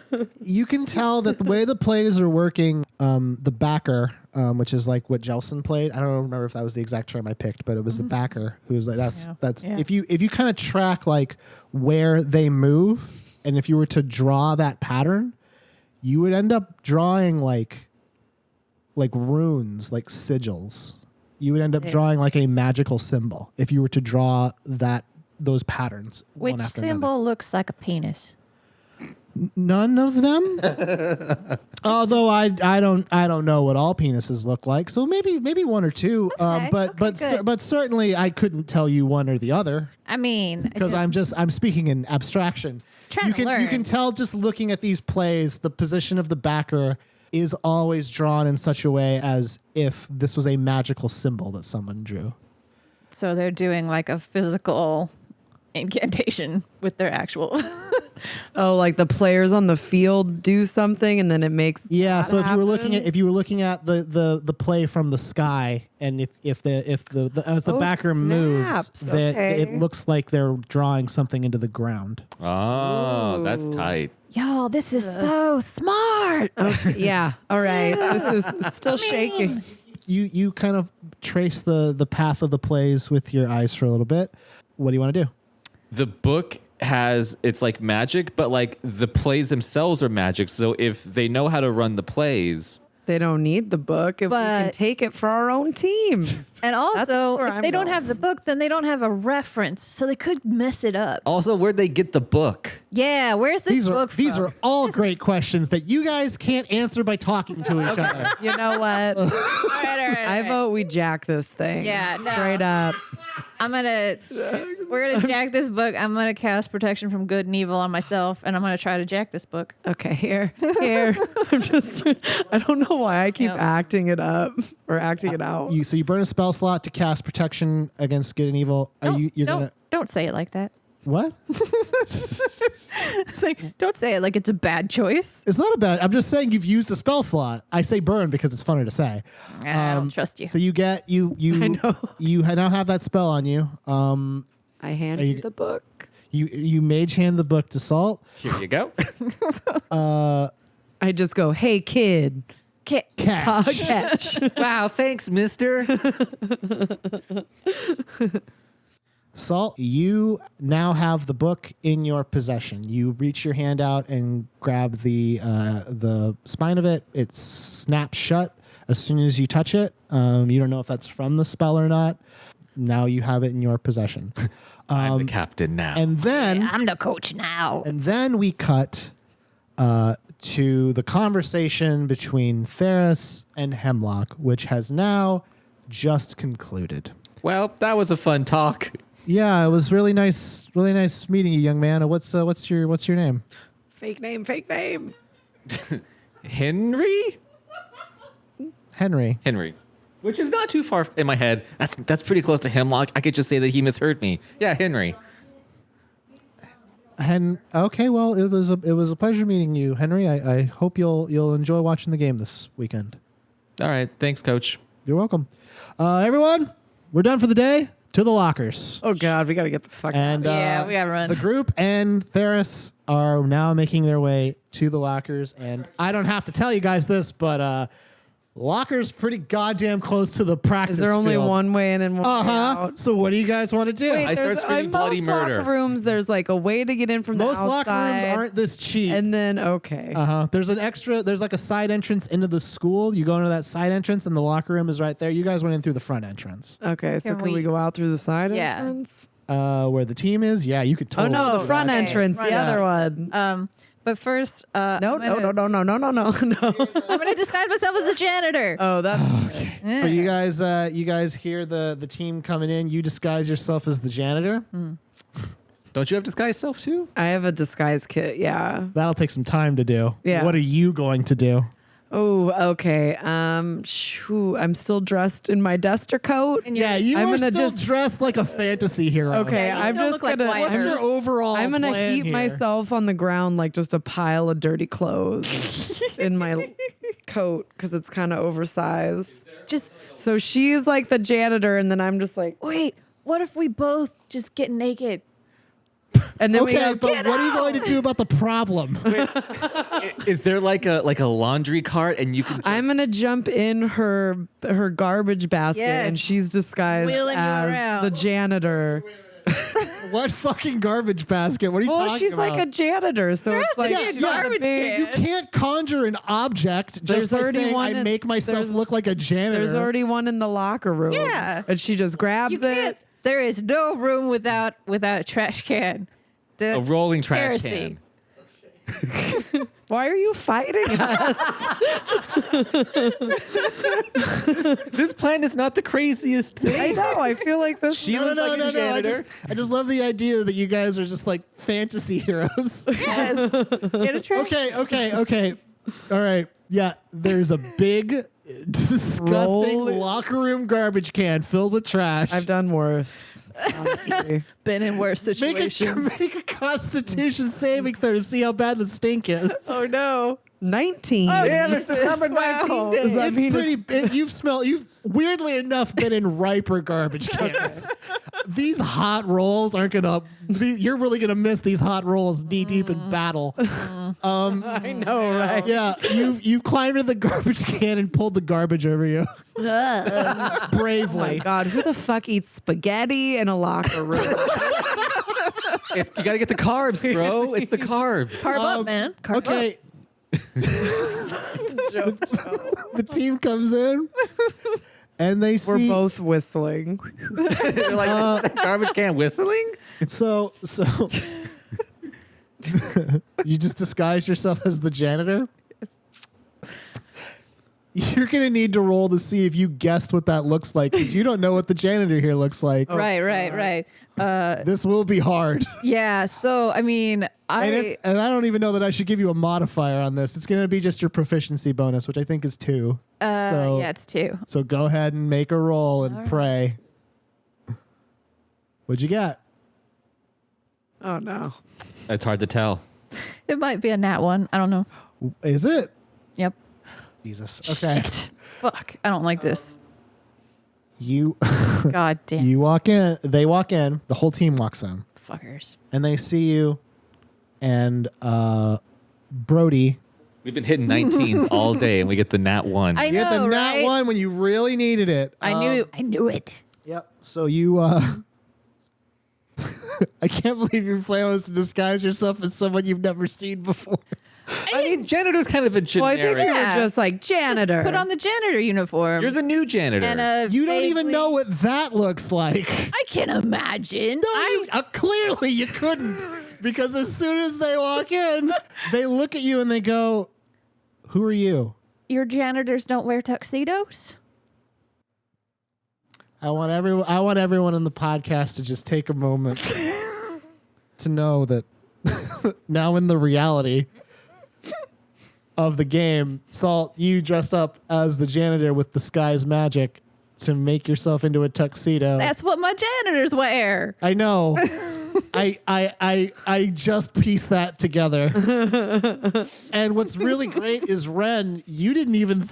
You can tell that the way the plays are working, the backer, which is like what Jelson played. I don't remember if that was the exact term I picked, but it was the backer who was like that's Yeah. if you kind of track like where they move, and if you were to draw that pattern, you would end up drawing like runes, like sigils. You would end up drawing like a magical symbol if you were to draw those patterns. Which one after symbol another. looks like a penis? None of them. Although I don't know what all penises look like. So maybe one or two. Okay, good. But certainly I couldn't tell you one or the other I mean, because I'm speaking in abstraction. Trying You to can learn. tell just looking at these plays, the position of the backer is always drawn in such a way as if this was a magical symbol that someone drew. so they're doing like a physical incantation with their actual. Oh, like the players on the field do something, and then it makes Yeah, that so if you were looking happen? at the play from the sky, and if the as the Oh, backer moves, snaps. Okay. it looks like they're drawing something into the ground. Oh, that's tight. Yo, this is so smart. Okay, yeah. All right. This is still shaking. You kind of trace the path of the plays with your eyes for a little bit. What do you want to do? The book it's like magic, but like the plays themselves are magic. So if they know how to run the plays, They don't need the book if we can But- take it for our own team. And That's also, where if I'm they don't going. have the book, then they don't have a reference, so they could mess it up. also where'd they get the book? Yeah, where's this book These from? are all great questions that you guys can't answer by talking to each other. You know what? All right, I vote we jack this thing. Yeah, no. Straight up. We're gonna jack this book. I'm gonna cast protection from good and evil on myself, and I'm gonna try to jack this book. Okay, here. I don't know why I keep Yep. acting it up or acting it out. So you burn a spell slot to cast protection against good and evil. Don't say it like that. What? It's like, don't say it like it's a bad choice. It's not a bad. I'm just saying you've used a spell slot. I say burn because it's funner to say. I don't trust you. So you get you I know. you now have that spell on you. I hand Are you- you the book. You mage hand the book to Salt. Here you go. I just go, hey, kid. Catch. Catch. Wow, thanks, mister. Salt, you now have the book in your possession. You reach your hand out and grab the spine of it. It snaps shut as soon as you touch it. You don't know if that's from the spell or not. Now you have it in your possession. I'm the captain now. And then I'm the coach now. And then we cut to the conversation between Theris and Hemlock, which has now just concluded. Well, that was a fun talk. Yeah, it was really nice meeting you, young man. What's your name? Fake name. Henry? Henry. Which is not too far in my head. That's pretty close to Hemlock. I could just say that he misheard me. Yeah, Henry. Okay, well, it was a pleasure meeting you, Henry. I hope you'll enjoy watching the game this weekend. All right, thanks, Coach. You're welcome. Everyone, we're done for the day. To the lockers. Oh God, we gotta get the fuck And out. Yeah, we gotta run. The group and Theris are now making their way to the lockers. And I don't have to tell you guys this, but lockers pretty goddamn close to the practice Is there only field. one way in and one way out? So what do you guys want to do? Wait, I start there's- screaming in bloody most murder. locker rooms, there's like a way to get in from Most the outside. locker rooms aren't this cheap. And then okay. There's like a side entrance into the school. You go into that side entrance and the locker room is right there. You guys went in through the front entrance. Okay, so Can can we we- go out through the side Yeah. entrance? Where the team is? Yeah, you could Oh totally. no, do the front that. entrance, Front the other one. But first, No. I'm gonna disguise myself as a janitor. Oh, that's So you guys hear the team coming in. You disguise yourself as the janitor. Don't you have disguise self too? I have a disguise kit. Yeah. That'll take some time to do. Yeah. What are you going to do? Oh, okay. I'm still dressed in my duster coat. And Yeah, you I'm are gonna still just- dressed like a fantasy hero. Okay, Yeah, you I'm still just look like gonna. White What's I'm, your Earth. overall I'm gonna plan heap here? myself on the ground like just a pile of dirty clothes in my coat because it's kind of oversized. just So she's like the janitor, and then I'm just like, wait. What if we both just get naked? and then we Okay, go, but "Get what are you out!" going to do about the problem? Is there like a laundry cart and you can? I'm gonna jump in her garbage basket, Yes. and she's disguised Wheeling you as around. the janitor. What fucking garbage basket? What are you Well, talking she's about? like a janitor, so There it's has to like be a she's got garbage big- can. You can't conjure an object There's just by already saying one I in- make myself there's- look like a janitor. There's already one in the locker room. Yeah. and she just grabs You can't. it. There is no room without a trash can. A rolling trash Heresy. can. Why are you fighting us? This plan is not the craziest thing. I know. I feel like this. She No, looks like a janitor. I just love the idea that you guys are just like fantasy heroes. Yes. Get a trash. Okay. All right. Yeah, there's a big, disgusting Rolling- locker room garbage can filled with trash. I've done worse. Honestly. Been in worse make situations. make a Constitution saving throw to see how bad the stink is. Oh no. 19. Oh, Damn, Jesus. it's number 19 Wow. days. Does that It's mean pretty. You've weirdly enough been in riper garbage cans. These hot rolls aren't gonna. You're really gonna miss these hot rolls knee deep in battle. I know, right? Yeah, you climbed into the garbage can and pulled the garbage over you Oh my bravely. God, who the fuck eats spaghetti in a locker room? You got to get the carbs, bro. It's the carbs. Carb up, man. Carb Okay, up. the team comes in and they We're see. both whistling. They're like, garbage can whistling? So you just disguise yourself as the janitor? You're going to need to roll to see if you guessed what that looks like because you don't know what the janitor here looks like. Right. This will be hard. Yeah. So I mean, And I don't even know that I should give you a modifier on this. It's going to be just your proficiency bonus, which I think is 2. yeah, it's 2. So go ahead and make a roll and pray. What'd you get? Oh no. It's hard to tell. It might be a nat 1. I don't know. Is it? Yep. Jesus. Okay. Shit. Fuck. I don't like this. You God damn. you walk in. They walk in. The whole team walks in. Fuckers. And they see you and Brody. We've been hitting 19s all day and we get the nat 1. I You get the know, nat right? 1 when you really needed it. I knew it. Yep. So you I can't believe your plan was to disguise yourself as someone you've never seen before. I mean, janitor's kind of a Well, I generic. think you were Yeah. just like janitor. Put on the janitor uniform. You're the new janitor. and You don't even know what that looks like. I can imagine. Clearly you couldn't. Because as soon as they walk in, they look at you and they go, "Who are you?" Your janitors don't wear tuxedos? I want everyone in the podcast to just take a moment to know that now in the reality of the game, Salt, you dressed up as the janitor with disguise magic to make yourself into a tuxedo. That's what my janitors wear. I know. I just pieced that together. And what's really great is Wren, you didn't even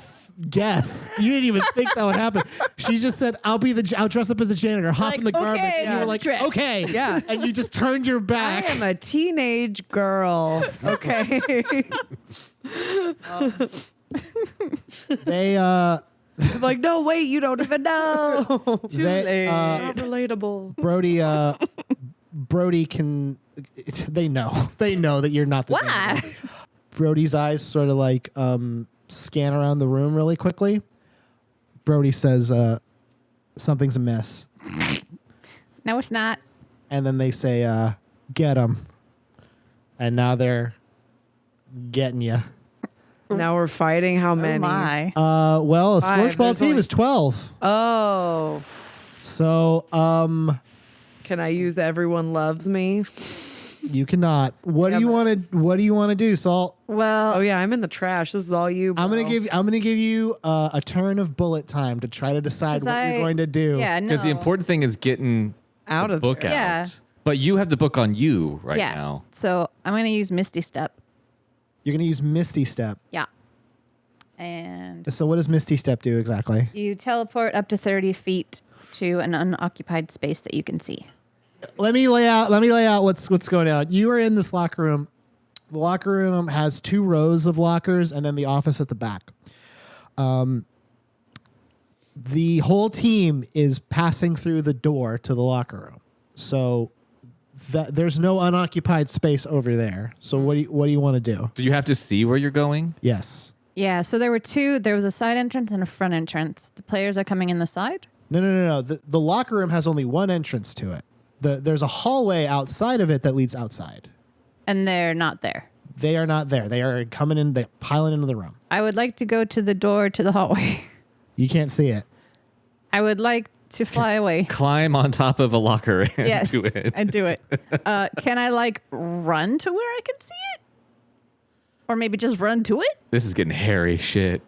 guess. You didn't even think that would happen. She just said, I'll dress up as a janitor, hop Like, in the garbage. okay, And you were like, dress. okay. Yeah. And you just turned your I back. am a teenage girl. Okay. They Like, no, wait, you don't even know. Too They, late. uh, Not relatable. Brody can they know that you're not the Why? janitor. Brody's eyes sort of like scan around the room really quickly. Brody says something's amiss. No, it's not. And then they say, get him. And now they're getting you. Now we're fighting how many? Oh my. Well, a Five. scorchball There's team only- is 12. Oh. So, Can I use everyone loves me? you cannot. What do you want to do, Salt? Well, Oh yeah, I'm in the trash. This is all you. I'm bro. gonna give you a turn of bullet time to try to decide what you're going to do. Yeah, no. Because the important thing is getting Out the of book there. out. Yeah. But you have the book on you right yeah. now. So I'm going to use Misty Step. You're gonna use Misty Step. Yeah. And So what does Misty Step do exactly? you teleport up to 30 feet to an unoccupied space that you can see. Let me lay out what's going on. You are in this locker room. The locker room has 2 rows of lockers and then the office at the back. The whole team is passing through the door to the locker room. So there's no unoccupied space over there. So what do you want to do? Do you have to see where you're going? Yes. Yeah, so there were 2. There was a side entrance and a front entrance. The players are coming in the side. No. The locker room has only one entrance to it. There's a hallway outside of it that leads outside. And they're not there. They are not there. They are coming in. They're piling into the room. I would like to go to the door to the hallway. You can't see it. I would like to fly away. Climb on top of a locker and Yes, do it. and do it. Can I like run to where I can see it? Or maybe just run to it? This is getting hairy shit.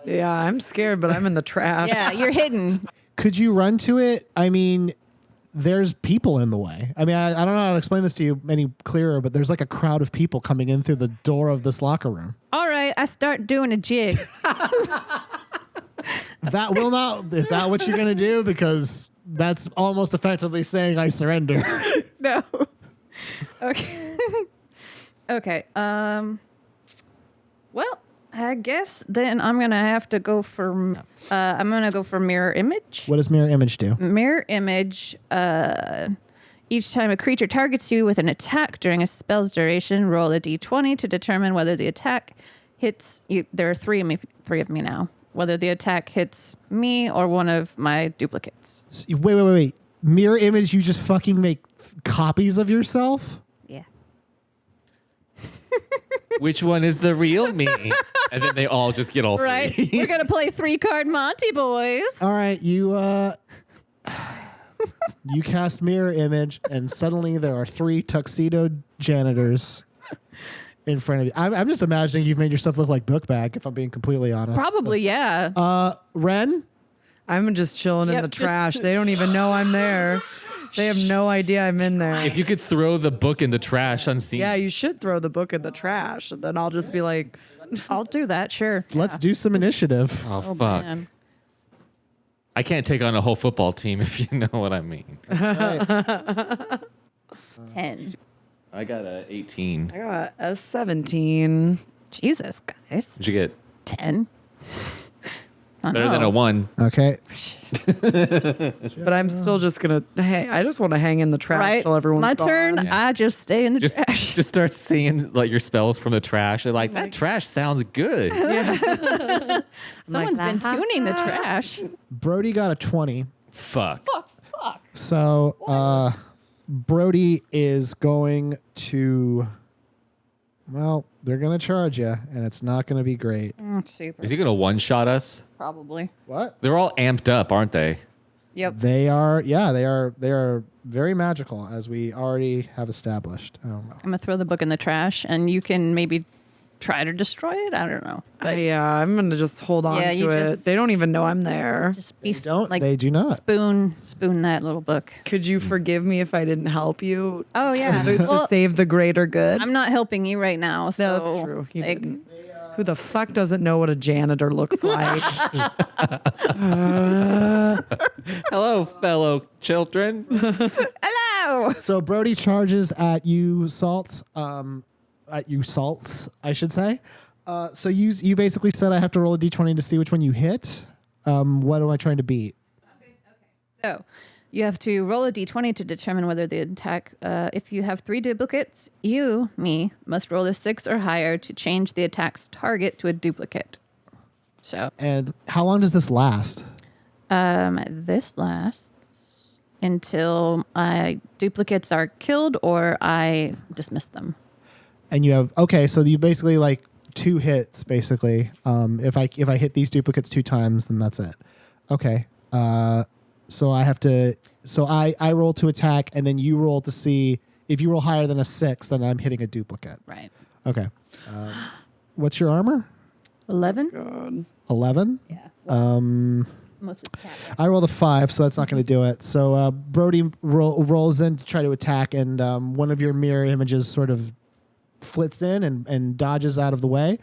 Yeah, I'm scared, but I'm in the trash. Yeah, you're hidden. Could you run to it? I mean, there's people in the way. I mean, I don't know how to explain this to you any clearer, but there's like a crowd of people coming in through the door of this locker room. All right, I start doing a jig. That will not. Is that what you're going to do? Because that's almost effectively saying I surrender. No. Okay. Okay. Well, I guess then I'm gonna have to go for. I'm gonna go for mirror image. What does mirror image do? Mirror image. Each time a creature targets you with an attack during a spell's duration, roll a d20 to determine whether the attack hits you. There are three of me now. Whether the attack hits me or one of my duplicates. Wait. Mirror image, you just fucking make copies of yourself? Yeah. Which one is the real me? And then they all just get all Right. three. We're gonna play 3-card Monty, boys. All right, you you cast mirror image, and suddenly there are 3 tuxedo janitors in front of you. I'm just imagining you've made yourself look like Bookbag, if I'm being completely honest. Probably, yeah. Wren? I'm just chilling in Yep, the just- trash. They don't even know I'm there. They have no idea I'm in there. If you could throw the book in the trash unseen. Yeah, you should throw the book in the trash. And then I'll just be like, I'll do that, sure. Let's do some initiative. Oh, fuck. Man. I can't take on a whole football team if you know what I mean. 10. I got a 18. I got a 17. Jesus, guys. What'd you get? 10. Better than a 1. Okay. But I'm still just gonna. Hey, I just want to hang in the trash Right. till everyone's My gone. turn. I just stay in the Just trash. just start seeing like your spells from the trash. They're like, that trash sounds good. Someone's been tuning the trash. Brody got a 20. Fuck. So Brody is going to, well, they're going to charge you, and it's not going to be great. Super. Is he gonna one-shot us? Probably. What? They're all amped up, aren't they? Yep. They are, yeah, they are very magical, as we already have established. I don't know. I'm gonna throw the book in the trash, and you can maybe try to destroy it. I don't know. But Yeah, I'm gonna just hold on Yeah, to you it. just- They don't even know I'm there. just be They do not. spoon that little book. Could you forgive me if I didn't help you? Oh yeah. To Well, save the greater good. I'm not helping you right now. So No, that's true. You like, didn't. Who the fuck doesn't know what a janitor looks like? Hello, fellow children. hello. So Brody charges at you, salts, I should say. So you basically said I have to roll a d20 to see which one you hit. What am I trying to beat? So you have to roll a d20 to determine whether the attack. If you have 3 duplicates, me, must roll a 6 or higher to change the attack's target to a duplicate. So And how long does this last? this lasts until duplicates are killed or I dismiss them. And you have, okay, so you basically like 2 hits basically. If I hit these duplicates 2 times, then that's it. Okay. So I have to, I roll to attack, and then you roll to see if you roll higher than a 6, then I'm hitting a duplicate. Right. Okay. What's your armor? 11. God. 11. Yeah. Mostly cat. I rolled a 5, so that's not going to do it. So Brody rolls in to try to attack, and one of your mirror images sort of flits in and dodges out of the way.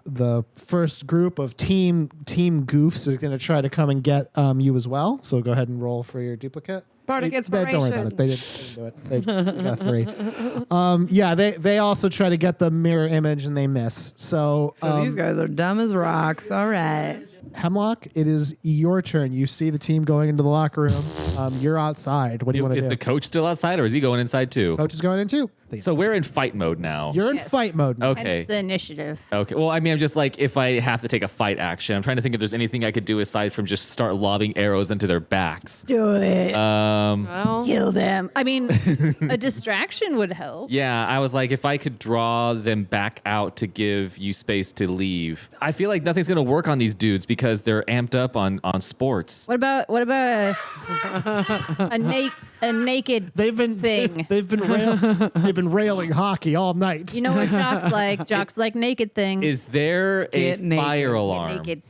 The first group of team goofs are going to try to come and get you as well. So go ahead and roll for your duplicate. Bardic Don't worry about it. They didn't do it. They got 3. Yeah, they also try to get the mirror image and they miss. So These guys are dumb as rocks. All right. Hemlock, it is your turn. You see the team going into the locker room. You're outside. What do you want to Is do? the coach still outside, or is he going inside too? Coach is going in too. So we're in fight mode now. You're in fight mode now. Okay. Hence the initiative. Okay. Well, I mean, I'm just like, if I have to take a fight action, I'm trying to think if there's anything I could do aside from just start lobbing arrows into their backs. Do it. Well, Kill them. I mean, a distraction would help. Yeah, I was like, if I could draw them back out to give you space to leave. I feel like nothing's gonna work on these dudes because they're amped up on sports. What about a naked They've been thing? They've been railing hockey all night. You know what Jock's like? Jock's like naked things. Is there a Get naked. fire alarm? Naked.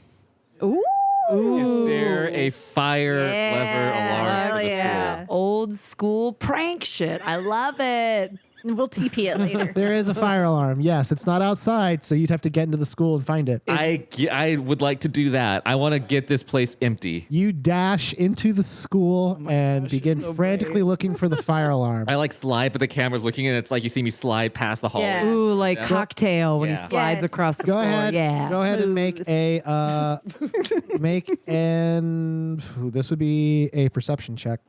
Ooh. Is there a fire lever alarm for the yeah. school? old school prank shit. I love it. We'll TP it later. There is a fire alarm. Yes, it's not outside, so you'd have to get into the school and find it. I would like to do that. I want to get this place empty. You dash into the school and begin frantically looking for the fire alarm. I like slide, but the camera's looking, and it's like you see me slide past the hallway. Yeah. Ooh, like cocktail when Yeah. he slides Yes. across the Go floor. ahead. Yeah. Go ahead and make this would be a perception check.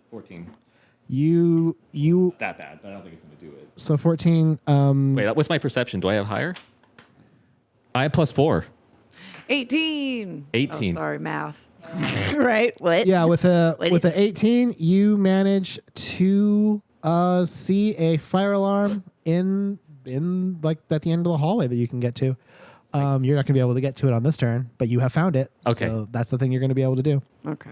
14. You That bad, but I don't think it's going to do it. so 14 Wait, what's my perception? Do I have higher? I have +4. 18. 18. Oh, sorry, math. Right? What? yeah, with a What with is- a 18 you manage to see a fire alarm in like at the end of the hallway that you can get to. You're not going to be able to get to it on this turn, but you have found it. Okay. So that's the thing you're going to be able to do. Okay.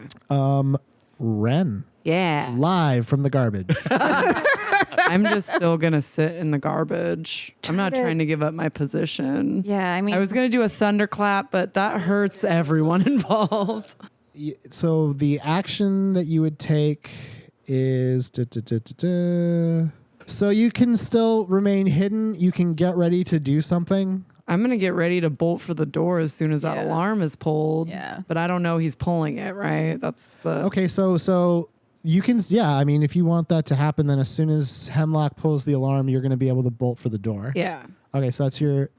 Wren, Yeah. live from the garbage. I'm just still going to sit in the garbage. I'm not to- trying to give up my position. Yeah, I mean, I was going to do a thunderclap, but that hurts everyone involved. So the action that you would take is so you can still remain hidden. You can get ready to do something. I'm going to get ready to bolt for the door as soon as that Yeah. alarm is pulled. Yeah. But I don't know he's pulling it, right? That's the... Okay, so you can, yeah, I mean, if you want that to happen, then as soon as Hemlock pulls the alarm, you're going to be able to bolt for the door. Yeah. Okay, so that's you're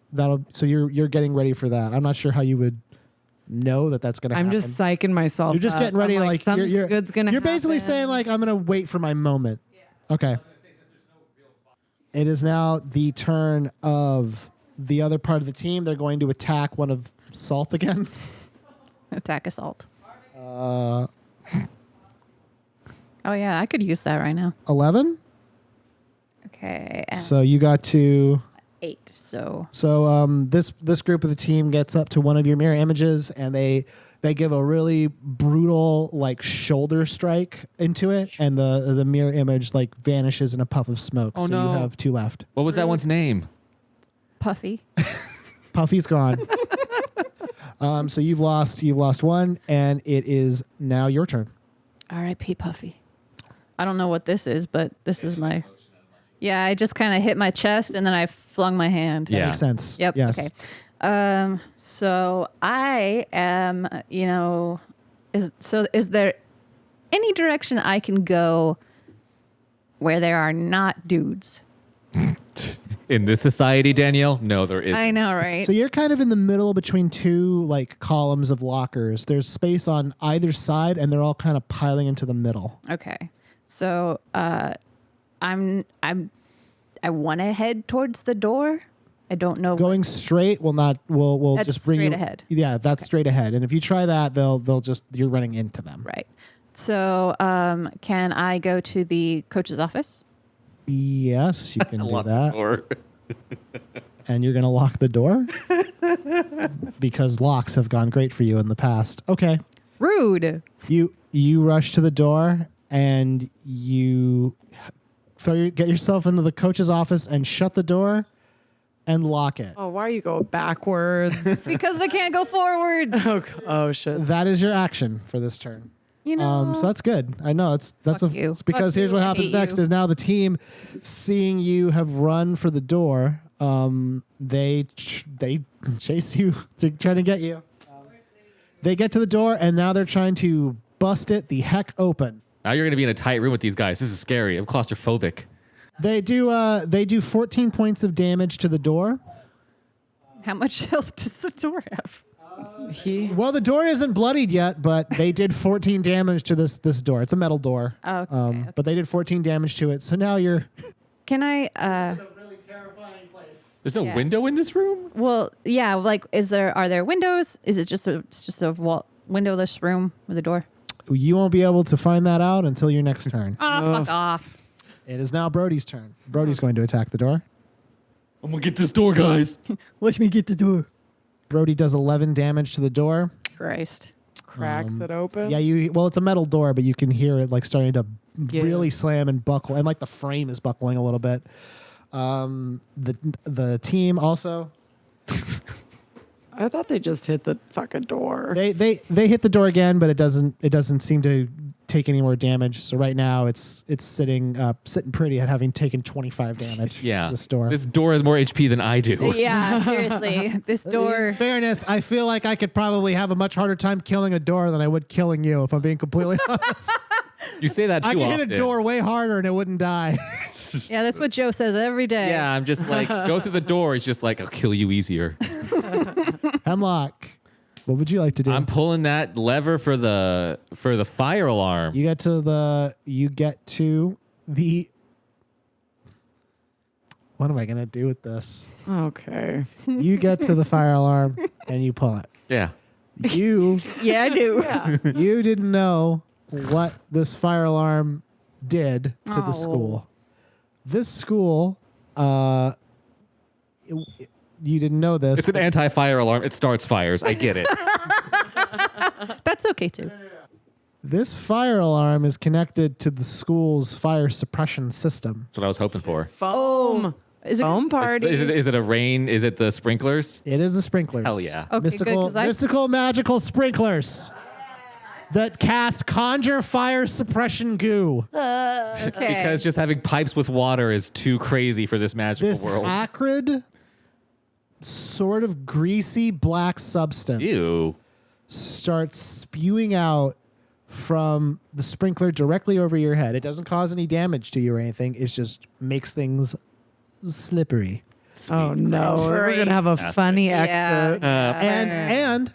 getting ready for that. I'm not sure how you would know that that's going to happen. I'm just psyching myself. You're just up. getting ready. I'm Like something you're good's gonna You're basically happen. saying like, I'm going to wait for my moment. Yeah. Okay. It is now the turn of the other part of the team. They're going to attack one of Salt again. Attack assault. Oh yeah, I could use that right now. 11. Okay. And So you got to. 8. So This group of the team gets up to one of your mirror images, and they give a really brutal like shoulder strike into it, and the mirror image like vanishes in a puff of smoke. Oh, so no. you have 2 left. What was that one's name? Puffy. Puffy's gone. So you've lost one, and it is now your turn. R.I.P. Puffy. I don't know what this is, but this is my. Yeah, I just kind of hit my chest and then I flung my hand. Yeah. Makes sense. Yep. Yes. Okay. So I am, is there any direction I can go where there are not dudes? In this society, Danielle? No, there isn't. I know, right? So you're kind of in the middle between 2 like columns of lockers. There's space on either side, and they're all kind of piling into the middle. Okay. So I want to head towards the door. I don't know. Going straight will not will That's just bring straight you ahead. Yeah, that's straight ahead. And if you try that, they'll just you're running into them. Right. So can I go to the coach's office? Yes, you can do Lock the that. door. And you're going to lock the door? Because locks have gone great for you in the past. Okay. Rude. You rush to the door and you get yourself into the coach's office and shut the door and lock it. Oh, why are you going backwards? Because I can't go forward. Oh shit. That is your action for this turn. You know. So that's good. I know it's Fuck you. it's because Fuck here's you. what I happens hate next you. is now the team seeing you have run for the door. They chase you to try to get you. They get to the door and now they're trying to bust it the heck open. Now you're going to be in a tight room with these guys. This is scary. I'm claustrophobic. They do 14 points of damage to the door. How much health does the door have? Well, the door isn't bloodied yet, but they did 14 damage to this door. It's a metal door. Oh, okay. But they did 14 damage to it. So now you're Can I? really terrifying place. There's no Yeah. window in this room? Well, yeah. Like, are there windows? Is it just a windowless room with a door? You won't be able to find that out until your next turn. Oh, fuck off! It is now Brody's turn. Brody's going to attack the door. I'm going to get this door, guys. Watch me get the door. Brody does 11 damage to the door. Christ. Cracks it open. Yeah, it's a metal door, but you can hear it like starting to Yeah. really slam and buckle, and like the frame is buckling a little bit. The team also I thought they just hit the fucking door. they hit the door again, but it doesn't seem to take any more damage. So right now it's sitting pretty at having taken 25 damage. Yeah. This door. This door has more HP than I do. Yeah, seriously. This door. In fairness, I feel like I could probably have a much harder time killing a door than I would killing you, if I'm being completely honest. You say that too I could often. hit a door way harder and it wouldn't die. Yeah, that's what Joe says every day. Yeah, I'm just like, go through the door. It's just like, I'll kill you easier. Hemlock, what would you like to do? I'm pulling that lever for the fire alarm. You get to the. What am I gonna do with this? Okay. You get to the fire alarm and you pull it. Yeah. You Yeah, I do. Yeah. you didn't know what this fire alarm did to the Oh. school. This school, you didn't know this. It's an anti-fire alarm. It starts fires. I get it. That's okay too. This fire alarm is connected to the school's fire suppression system. That's what I was hoping for. Foam. Is it Foam party. Is it a rain? Is it the sprinklers? It is the sprinklers. Hell yeah. okay? mystical, Good, 'cause mystical, magical sprinklers that cast conjure fire suppression goo. okay. Because just having pipes with water is too crazy for this magical This world. acrid, sort of greasy black substance Ew. starts spewing out from the sprinkler directly over your head. It doesn't cause any damage to you or anything. It just makes things slippery. Oh no, we're gonna have a Fantastic. funny Yeah. exit. And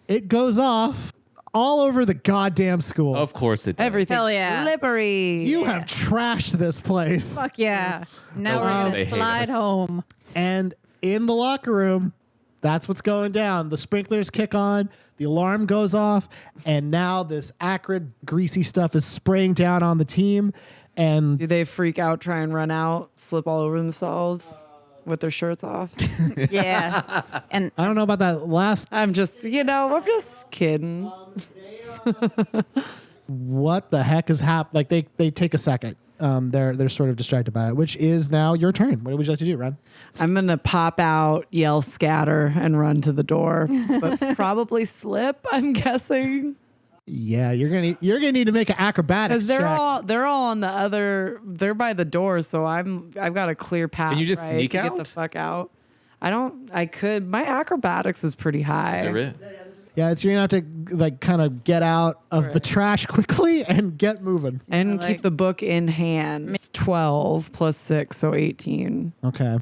it goes off all over the goddamn school. Of course it does. Everything Hell yeah. slippery. You have trashed this place. Fuck yeah. Now No we're wonder going they to hate slide us. home. And in the locker room, that's what's going down. The sprinklers kick on, the alarm goes off, and now this acrid, greasy stuff is spraying down on the team. And Do they freak out, try and run out, slip all over themselves with their shirts off? Yeah. And I don't know about that last. I'm just kidding. What the heck is happening? Like they take a second. They're sort of distracted by it, which is now your turn. What would you like to do, Ren? I'm going to pop out, yell scatter, and run to the door, but probably slip, I'm guessing. Yeah, you're gonna need to make an acrobatics Because check. they're all on the other, they're by the door, so I've got a clear path. Can you just right, sneak to out? Get the fuck out. I could. My acrobatics is pretty high. Is that right? Yeah, you're gonna have to like kind of get out of the trash quickly and get moving. And I like- keep the book in hand. It's 12 plus 6, so 18. Okay.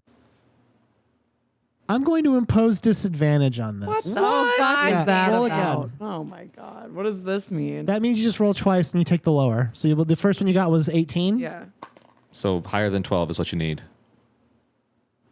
I'm going to impose disadvantage on this. What the fuck Yeah, is that roll about? again. Oh my god. What does this mean? That means you just roll twice and you take the lower. So the first one you got was 18. Yeah. So higher than 12 is what you need.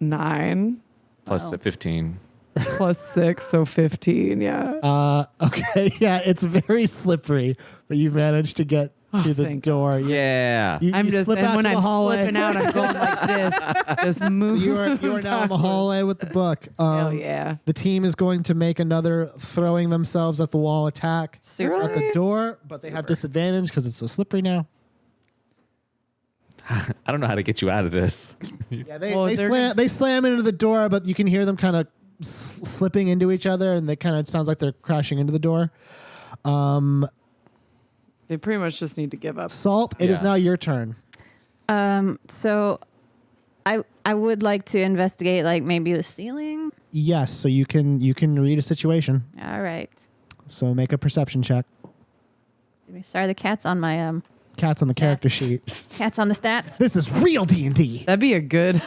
9 Plus 15. plus 6, so 15. Yeah. Okay. Yeah, it's very slippery, but you managed to get to the thank door. Yeah. You I'm just, slip and out when to the I'm hallway. slipping out, I'm going like this. Just move. You are now in the hallway with the book. Hell yeah. The team is going to make another throwing themselves at the wall attack Super. at the door, but they have disadvantage because it's so slippery now. I don't know how to get you out of this. Yeah, Well, they're they slam into the door, but you can hear them kind of slipping into each other, and they kind of sounds like they're crashing into the door. They pretty much just need to give up. Salt, it is Yeah. now your turn. So I would like to investigate like maybe the ceiling. Yes, so you can read a situation. All right. So make a perception check. Sorry, the cat's on my Cat's on the character sheet. cat's on the stats. This is real D&D. That'd be a good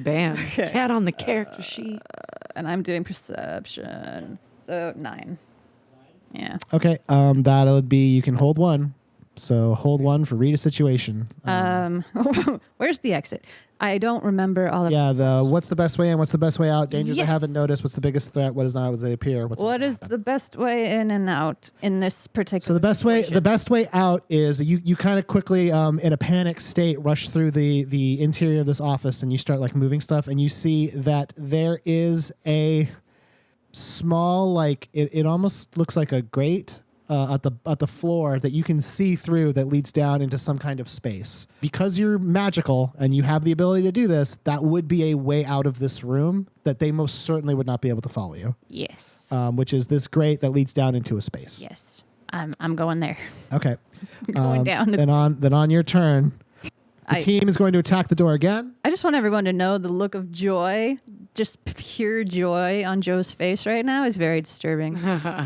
band. Cat on the character sheet. And I'm doing perception. So 9. Yeah. Okay, that would be you can hold one. So hold one for read a situation. Where's the exit? I don't remember all of Yeah, what's the best way in, what's the best way out, dangers I Yes. haven't noticed, what's the biggest threat, what is not as they appear, what's What is happen? the best way in and out in this particular So the best way out is you kind of quickly in a panic state rush through the interior of this office and you start like moving stuff and you see that there is a small like it almost looks like a grate at the floor that you can see through that leads down into some kind of space. Because you're magical and you have the ability to do this, that would be a way out of this room that they most certainly would not be able to follow you. Yes. Which is this grate that leads down into a space. Yes. I'm going there. Okay. Going down. Then on your turn, the I- team is going to attack the door again. I just want everyone to know the look of joy, just pure joy on Joe's face right now is very disturbing.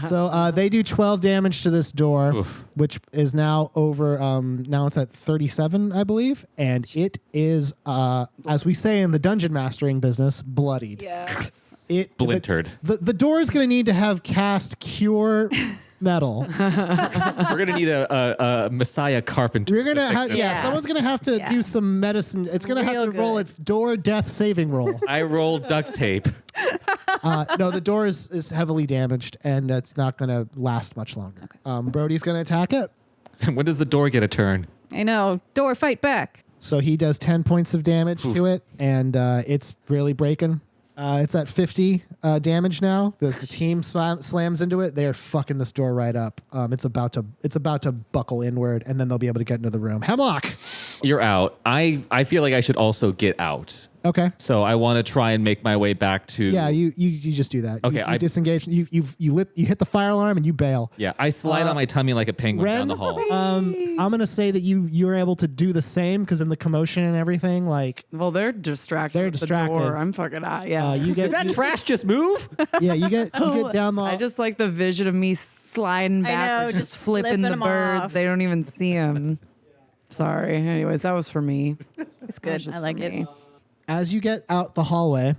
So they do 12 damage to this door, Oof. which is now over. Now it's at 37, I believe, and it is, as we say in the dungeon mastering business, bloodied. Yes. It Splintered. The door is going to need to have cast cure metal. We're going to need a Messiah carpenter. We're gonna to fix have this. Yeah. someone's gonna have to Yeah. do some medicine. It's gonna have Real to roll good. its door death saving roll. I rolled duct tape. No, the door is heavily damaged and it's not gonna last much longer. Brody's gonna attack it, When does the door get a turn? I know. Door, fight back. so he does 10 points of damage to it, and it's really breaking. It's at 50 damage now. As the team slams into it, they are fucking this door right up. It's about to buckle inward, and then they'll be able to get into the room. Hemlock. You're out. I feel like I should also get out. Okay. So I want to try and make my way back to. Yeah, you just do that. Okay, you I- disengage. You hit the fire alarm and you bail. Yeah, I slide on my tummy like a penguin Wren, down the hall. I'm gonna say that you were able to do the same because in the commotion and everything, like Well, they're distracted. They're with distracted. The door. I'm fucking out. Yeah. you get Did that trash just move? you get down the. I just like the vision of me sliding I know, backwards, just just flipping flipping the 'em birds. off. They don't even see them. Sorry. Anyways, that was for me. It's That was good. just I like for it. me. As you get out the hallway,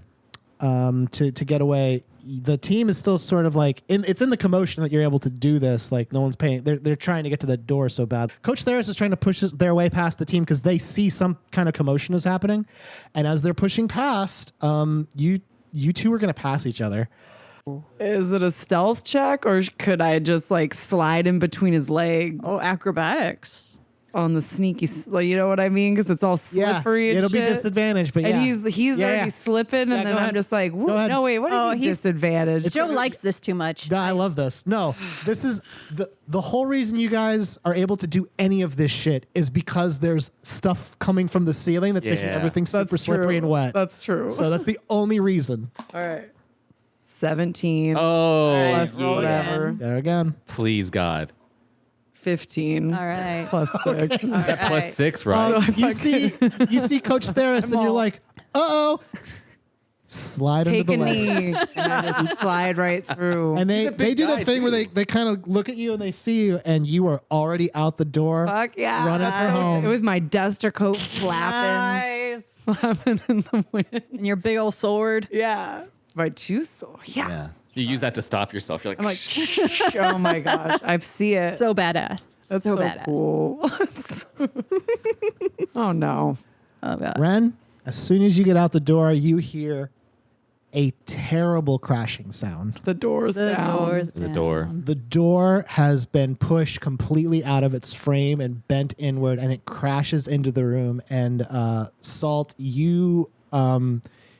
to get away, the team is still sort of like it's in the commotion that you're able to do this. Like no one's paying. They're trying to get to the door so bad. Coach Theris is trying to push their way past the team because they see some kind of commotion is happening, and as they're pushing past, you two are going to pass each other. Is it a stealth check or could I just like slide in between his legs? Oh, acrobatics. On the sneaky, like, you know what I mean? Because it's all slippery. And it'll be shit. disadvantaged, but And he's already slipping, and then go I'm ahead. just like, Go ahead. no wait, what do you mean disadvantage? Joe likes this too much. I love this. No, this is the whole reason you guys are able to do any of this shit is because there's stuff coming from the ceiling that's making everything super slippery and wet. That's true. So that's the only reason. All right. 17. Oh, Plus yeah. whatever. There again. Please, God. 15. All right. Plus 6. All Is that right. plus 6, right? You see Coach Theris, and you're like, uh-oh. Slide Take under a the knee legs. and I just slide right through. And they do guy, that thing where they kind of look at you and they see you, and you are already out the door. Fuck yeah. Running for home. It was my duster coat flapping. Flapping in the wind. And your big old sword. Yeah. My two swords. Yeah. Yeah. You use that to stop yourself. You're like, I'm like, oh my gosh. I see it. So badass. That's so so badass. cool. Oh no. Oh god. Wren, as soon as you get out the door, you hear a terrible crashing sound. The door's The down. doors. the door. down. The door has been pushed completely out of its frame and bent inward, and it crashes into the room. And Salt,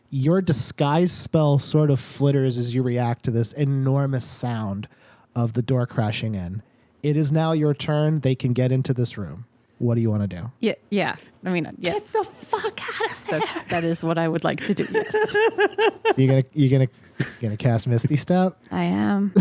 your disguise spell sort of flitters as you react to this enormous sound of the door crashing in. It is now your turn. They can get into this room. What do you want to do? Yeah. Yeah. I mean, yes. Get the fuck out of there. That is what I would like to do. Yes. So you're gonna cast Misty Step. I am.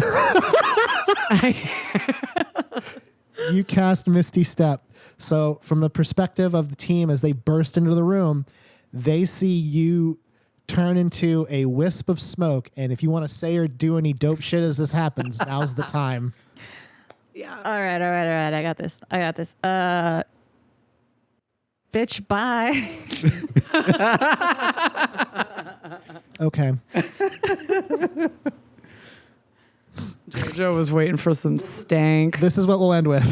You cast Misty Step. So from the perspective of the team, as they burst into the room, they see you turn into a wisp of smoke. And if you want to say or do any dope shit as this happens, now's the time. Yeah. All right. I got this. Bitch, bye. Okay. Joe was waiting for some stank. This is what we'll end with.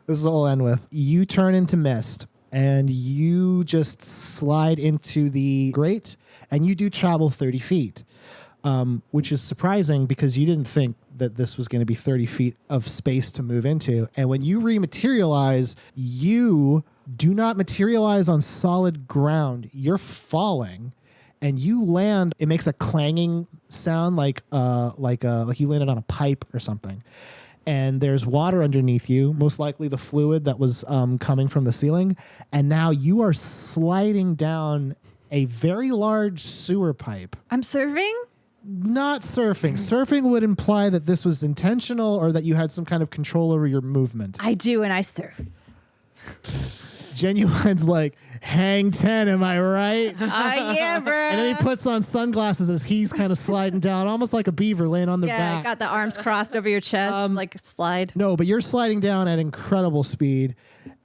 This is what we'll end with. You turn into mist and you just slide into the grate, and you do travel 30 feet, which is surprising because you didn't think that this was going to be 30 feet of space to move into. And when you rematerialize, you do not materialize on solid ground. You're falling, and you land. It makes a clanging sound like you landed on a pipe or something. And there's water underneath you, most likely the fluid that was coming from the ceiling. And now you are sliding down a very large sewer pipe. I'm serving. Not surfing. Surfing would imply that this was intentional or that you had some kind of control over your movement. I do, and I surf. Genuine's like, hang 10, am I right? Yeah, bro. And then he puts on sunglasses as he's kind of sliding down, almost like a beaver laying on their Yeah, back. got the arms crossed over your chest, like slide. No, but you're sliding down at incredible speed.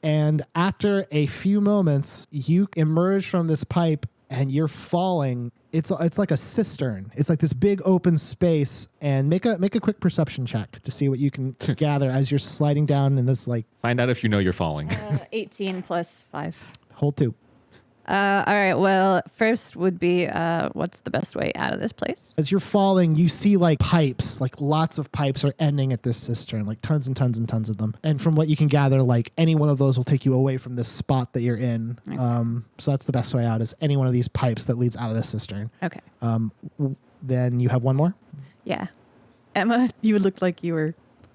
And after a few moments, you emerge from this pipe and you're falling. It's like a cistern. It's like this big open space. And make a quick perception check to see what you can gather as you're sliding down in this like Find out if you know you're falling. 18 plus 5. hold 2. All right. Well, first would be what's the best way out of this place? As you're falling, you see like pipes, like lots of pipes are ending at this cistern, like tons and tons and tons of them. And from what you can gather, like any one of those will take you away from this spot that you're in. Okay. So that's the best way out is any one of these pipes that leads out of this cistern. Okay. Then you have one more. Yeah. Emma, you looked like you were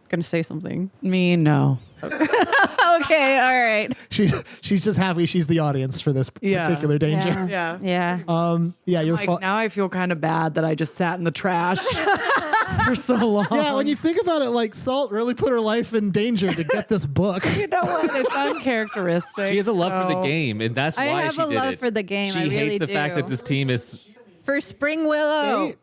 going to say something. Me, no. Okay. All right. She's just happy she's the audience for this Yeah. particular danger. Yeah. Yeah. Yeah, you're Like, now I feel kind of bad that I just sat in the trash for so long. yeah, when you think about it, like Salt really put her life in danger to get this book. You know what? It's uncharacteristic. She has a love for the so- game, and that's I why have she a did love it. for the game. She I hates really the fact do. that this team is. For Springwillow. Hey.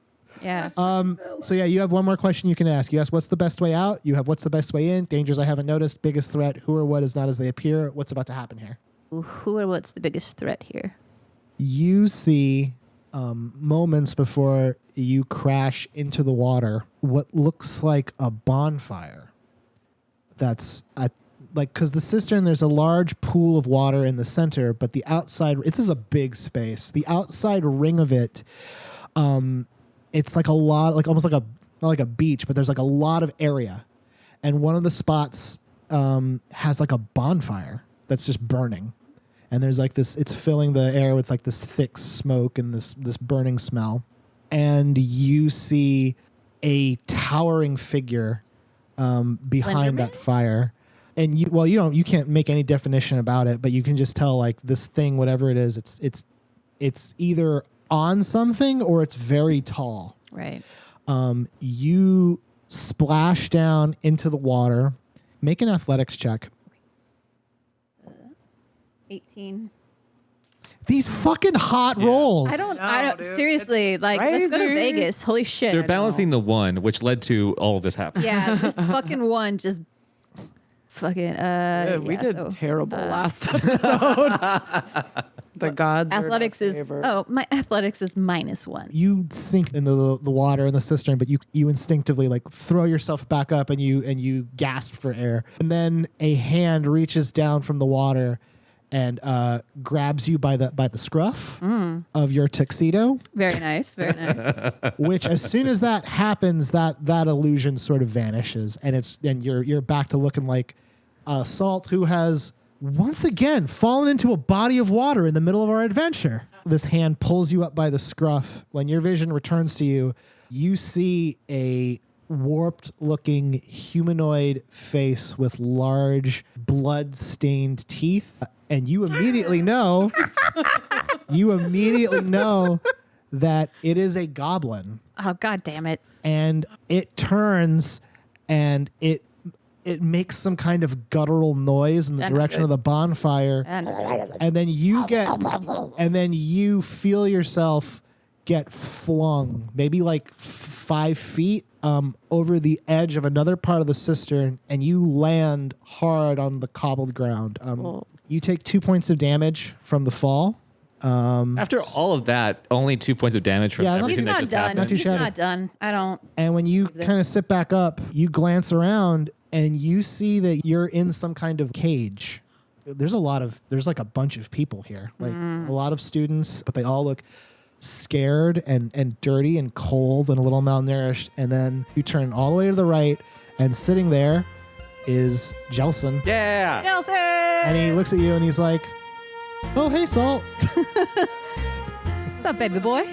Yeah. So yeah, you have one more question you can ask. You ask what's the best way out. You have what's the best way in. Dangers I haven't noticed. Biggest threat. Who or what is not as they appear. What's about to happen here? Who or what's the biggest threat here? You see moments before you crash into the water, what looks like a bonfire. That's because the cistern, there's a large pool of water in the center, but the outside, this is a big space. The outside ring of it, it's like a lot, like almost like not like a beach, but there's like a lot of area. And one of the spots has like a bonfire that's just burning. And there's like this, it's filling the air with like this thick smoke and this burning smell. And you see a towering figure behind that fire. And you can't make any definition about it, but you can just tell like this thing, whatever it is, it's either on something or it's very tall. Right. You splash down into the water. Make an athletics check. 18. These fucking hot rolls. I don't dude. seriously, like, let's go to crazy. Vegas. Holy shit. They're balancing the one, which led to all of this happening. Yeah, this fucking one just fucking, We did terrible last episode. The gods. athletics is, my athletics is -1. You sink into the water in the cistern, but you instinctively like throw yourself back up and you gasp for air. And then a hand reaches down from the water and grabs you by the scruff of your tuxedo. Very nice, very nice. Which, as soon as that happens, that illusion sort of vanishes, and you're back to looking like Salt, who has once again fallen into a body of water in the middle of our adventure. This hand pulls you up by the scruff. When your vision returns to you, you see a warped-looking humanoid face with large, blood-stained teeth, and you immediately know that it is a goblin. Oh, God damn it. And it turns and it makes some kind of guttural noise in the direction of the bonfire. And then you feel yourself get flung maybe like 5 feet over the edge of another part of the cistern, and you land hard on the cobbled ground. You take 2 points of damage from the fall. After all of that, only 2 points of damage from everything that just happened. He's not done. I don't. And when you kind of sit back up, you glance around and you see that you're in some kind of cage. There's like a bunch of people here, like a lot of students, but they all look scared and dirty and cold and a little malnourished. And then you turn all the way to the right, and sitting there is Jelson. Yeah. Nelson! And he looks at you and he's like, "Oh, hey, Salt." What's up, baby boy?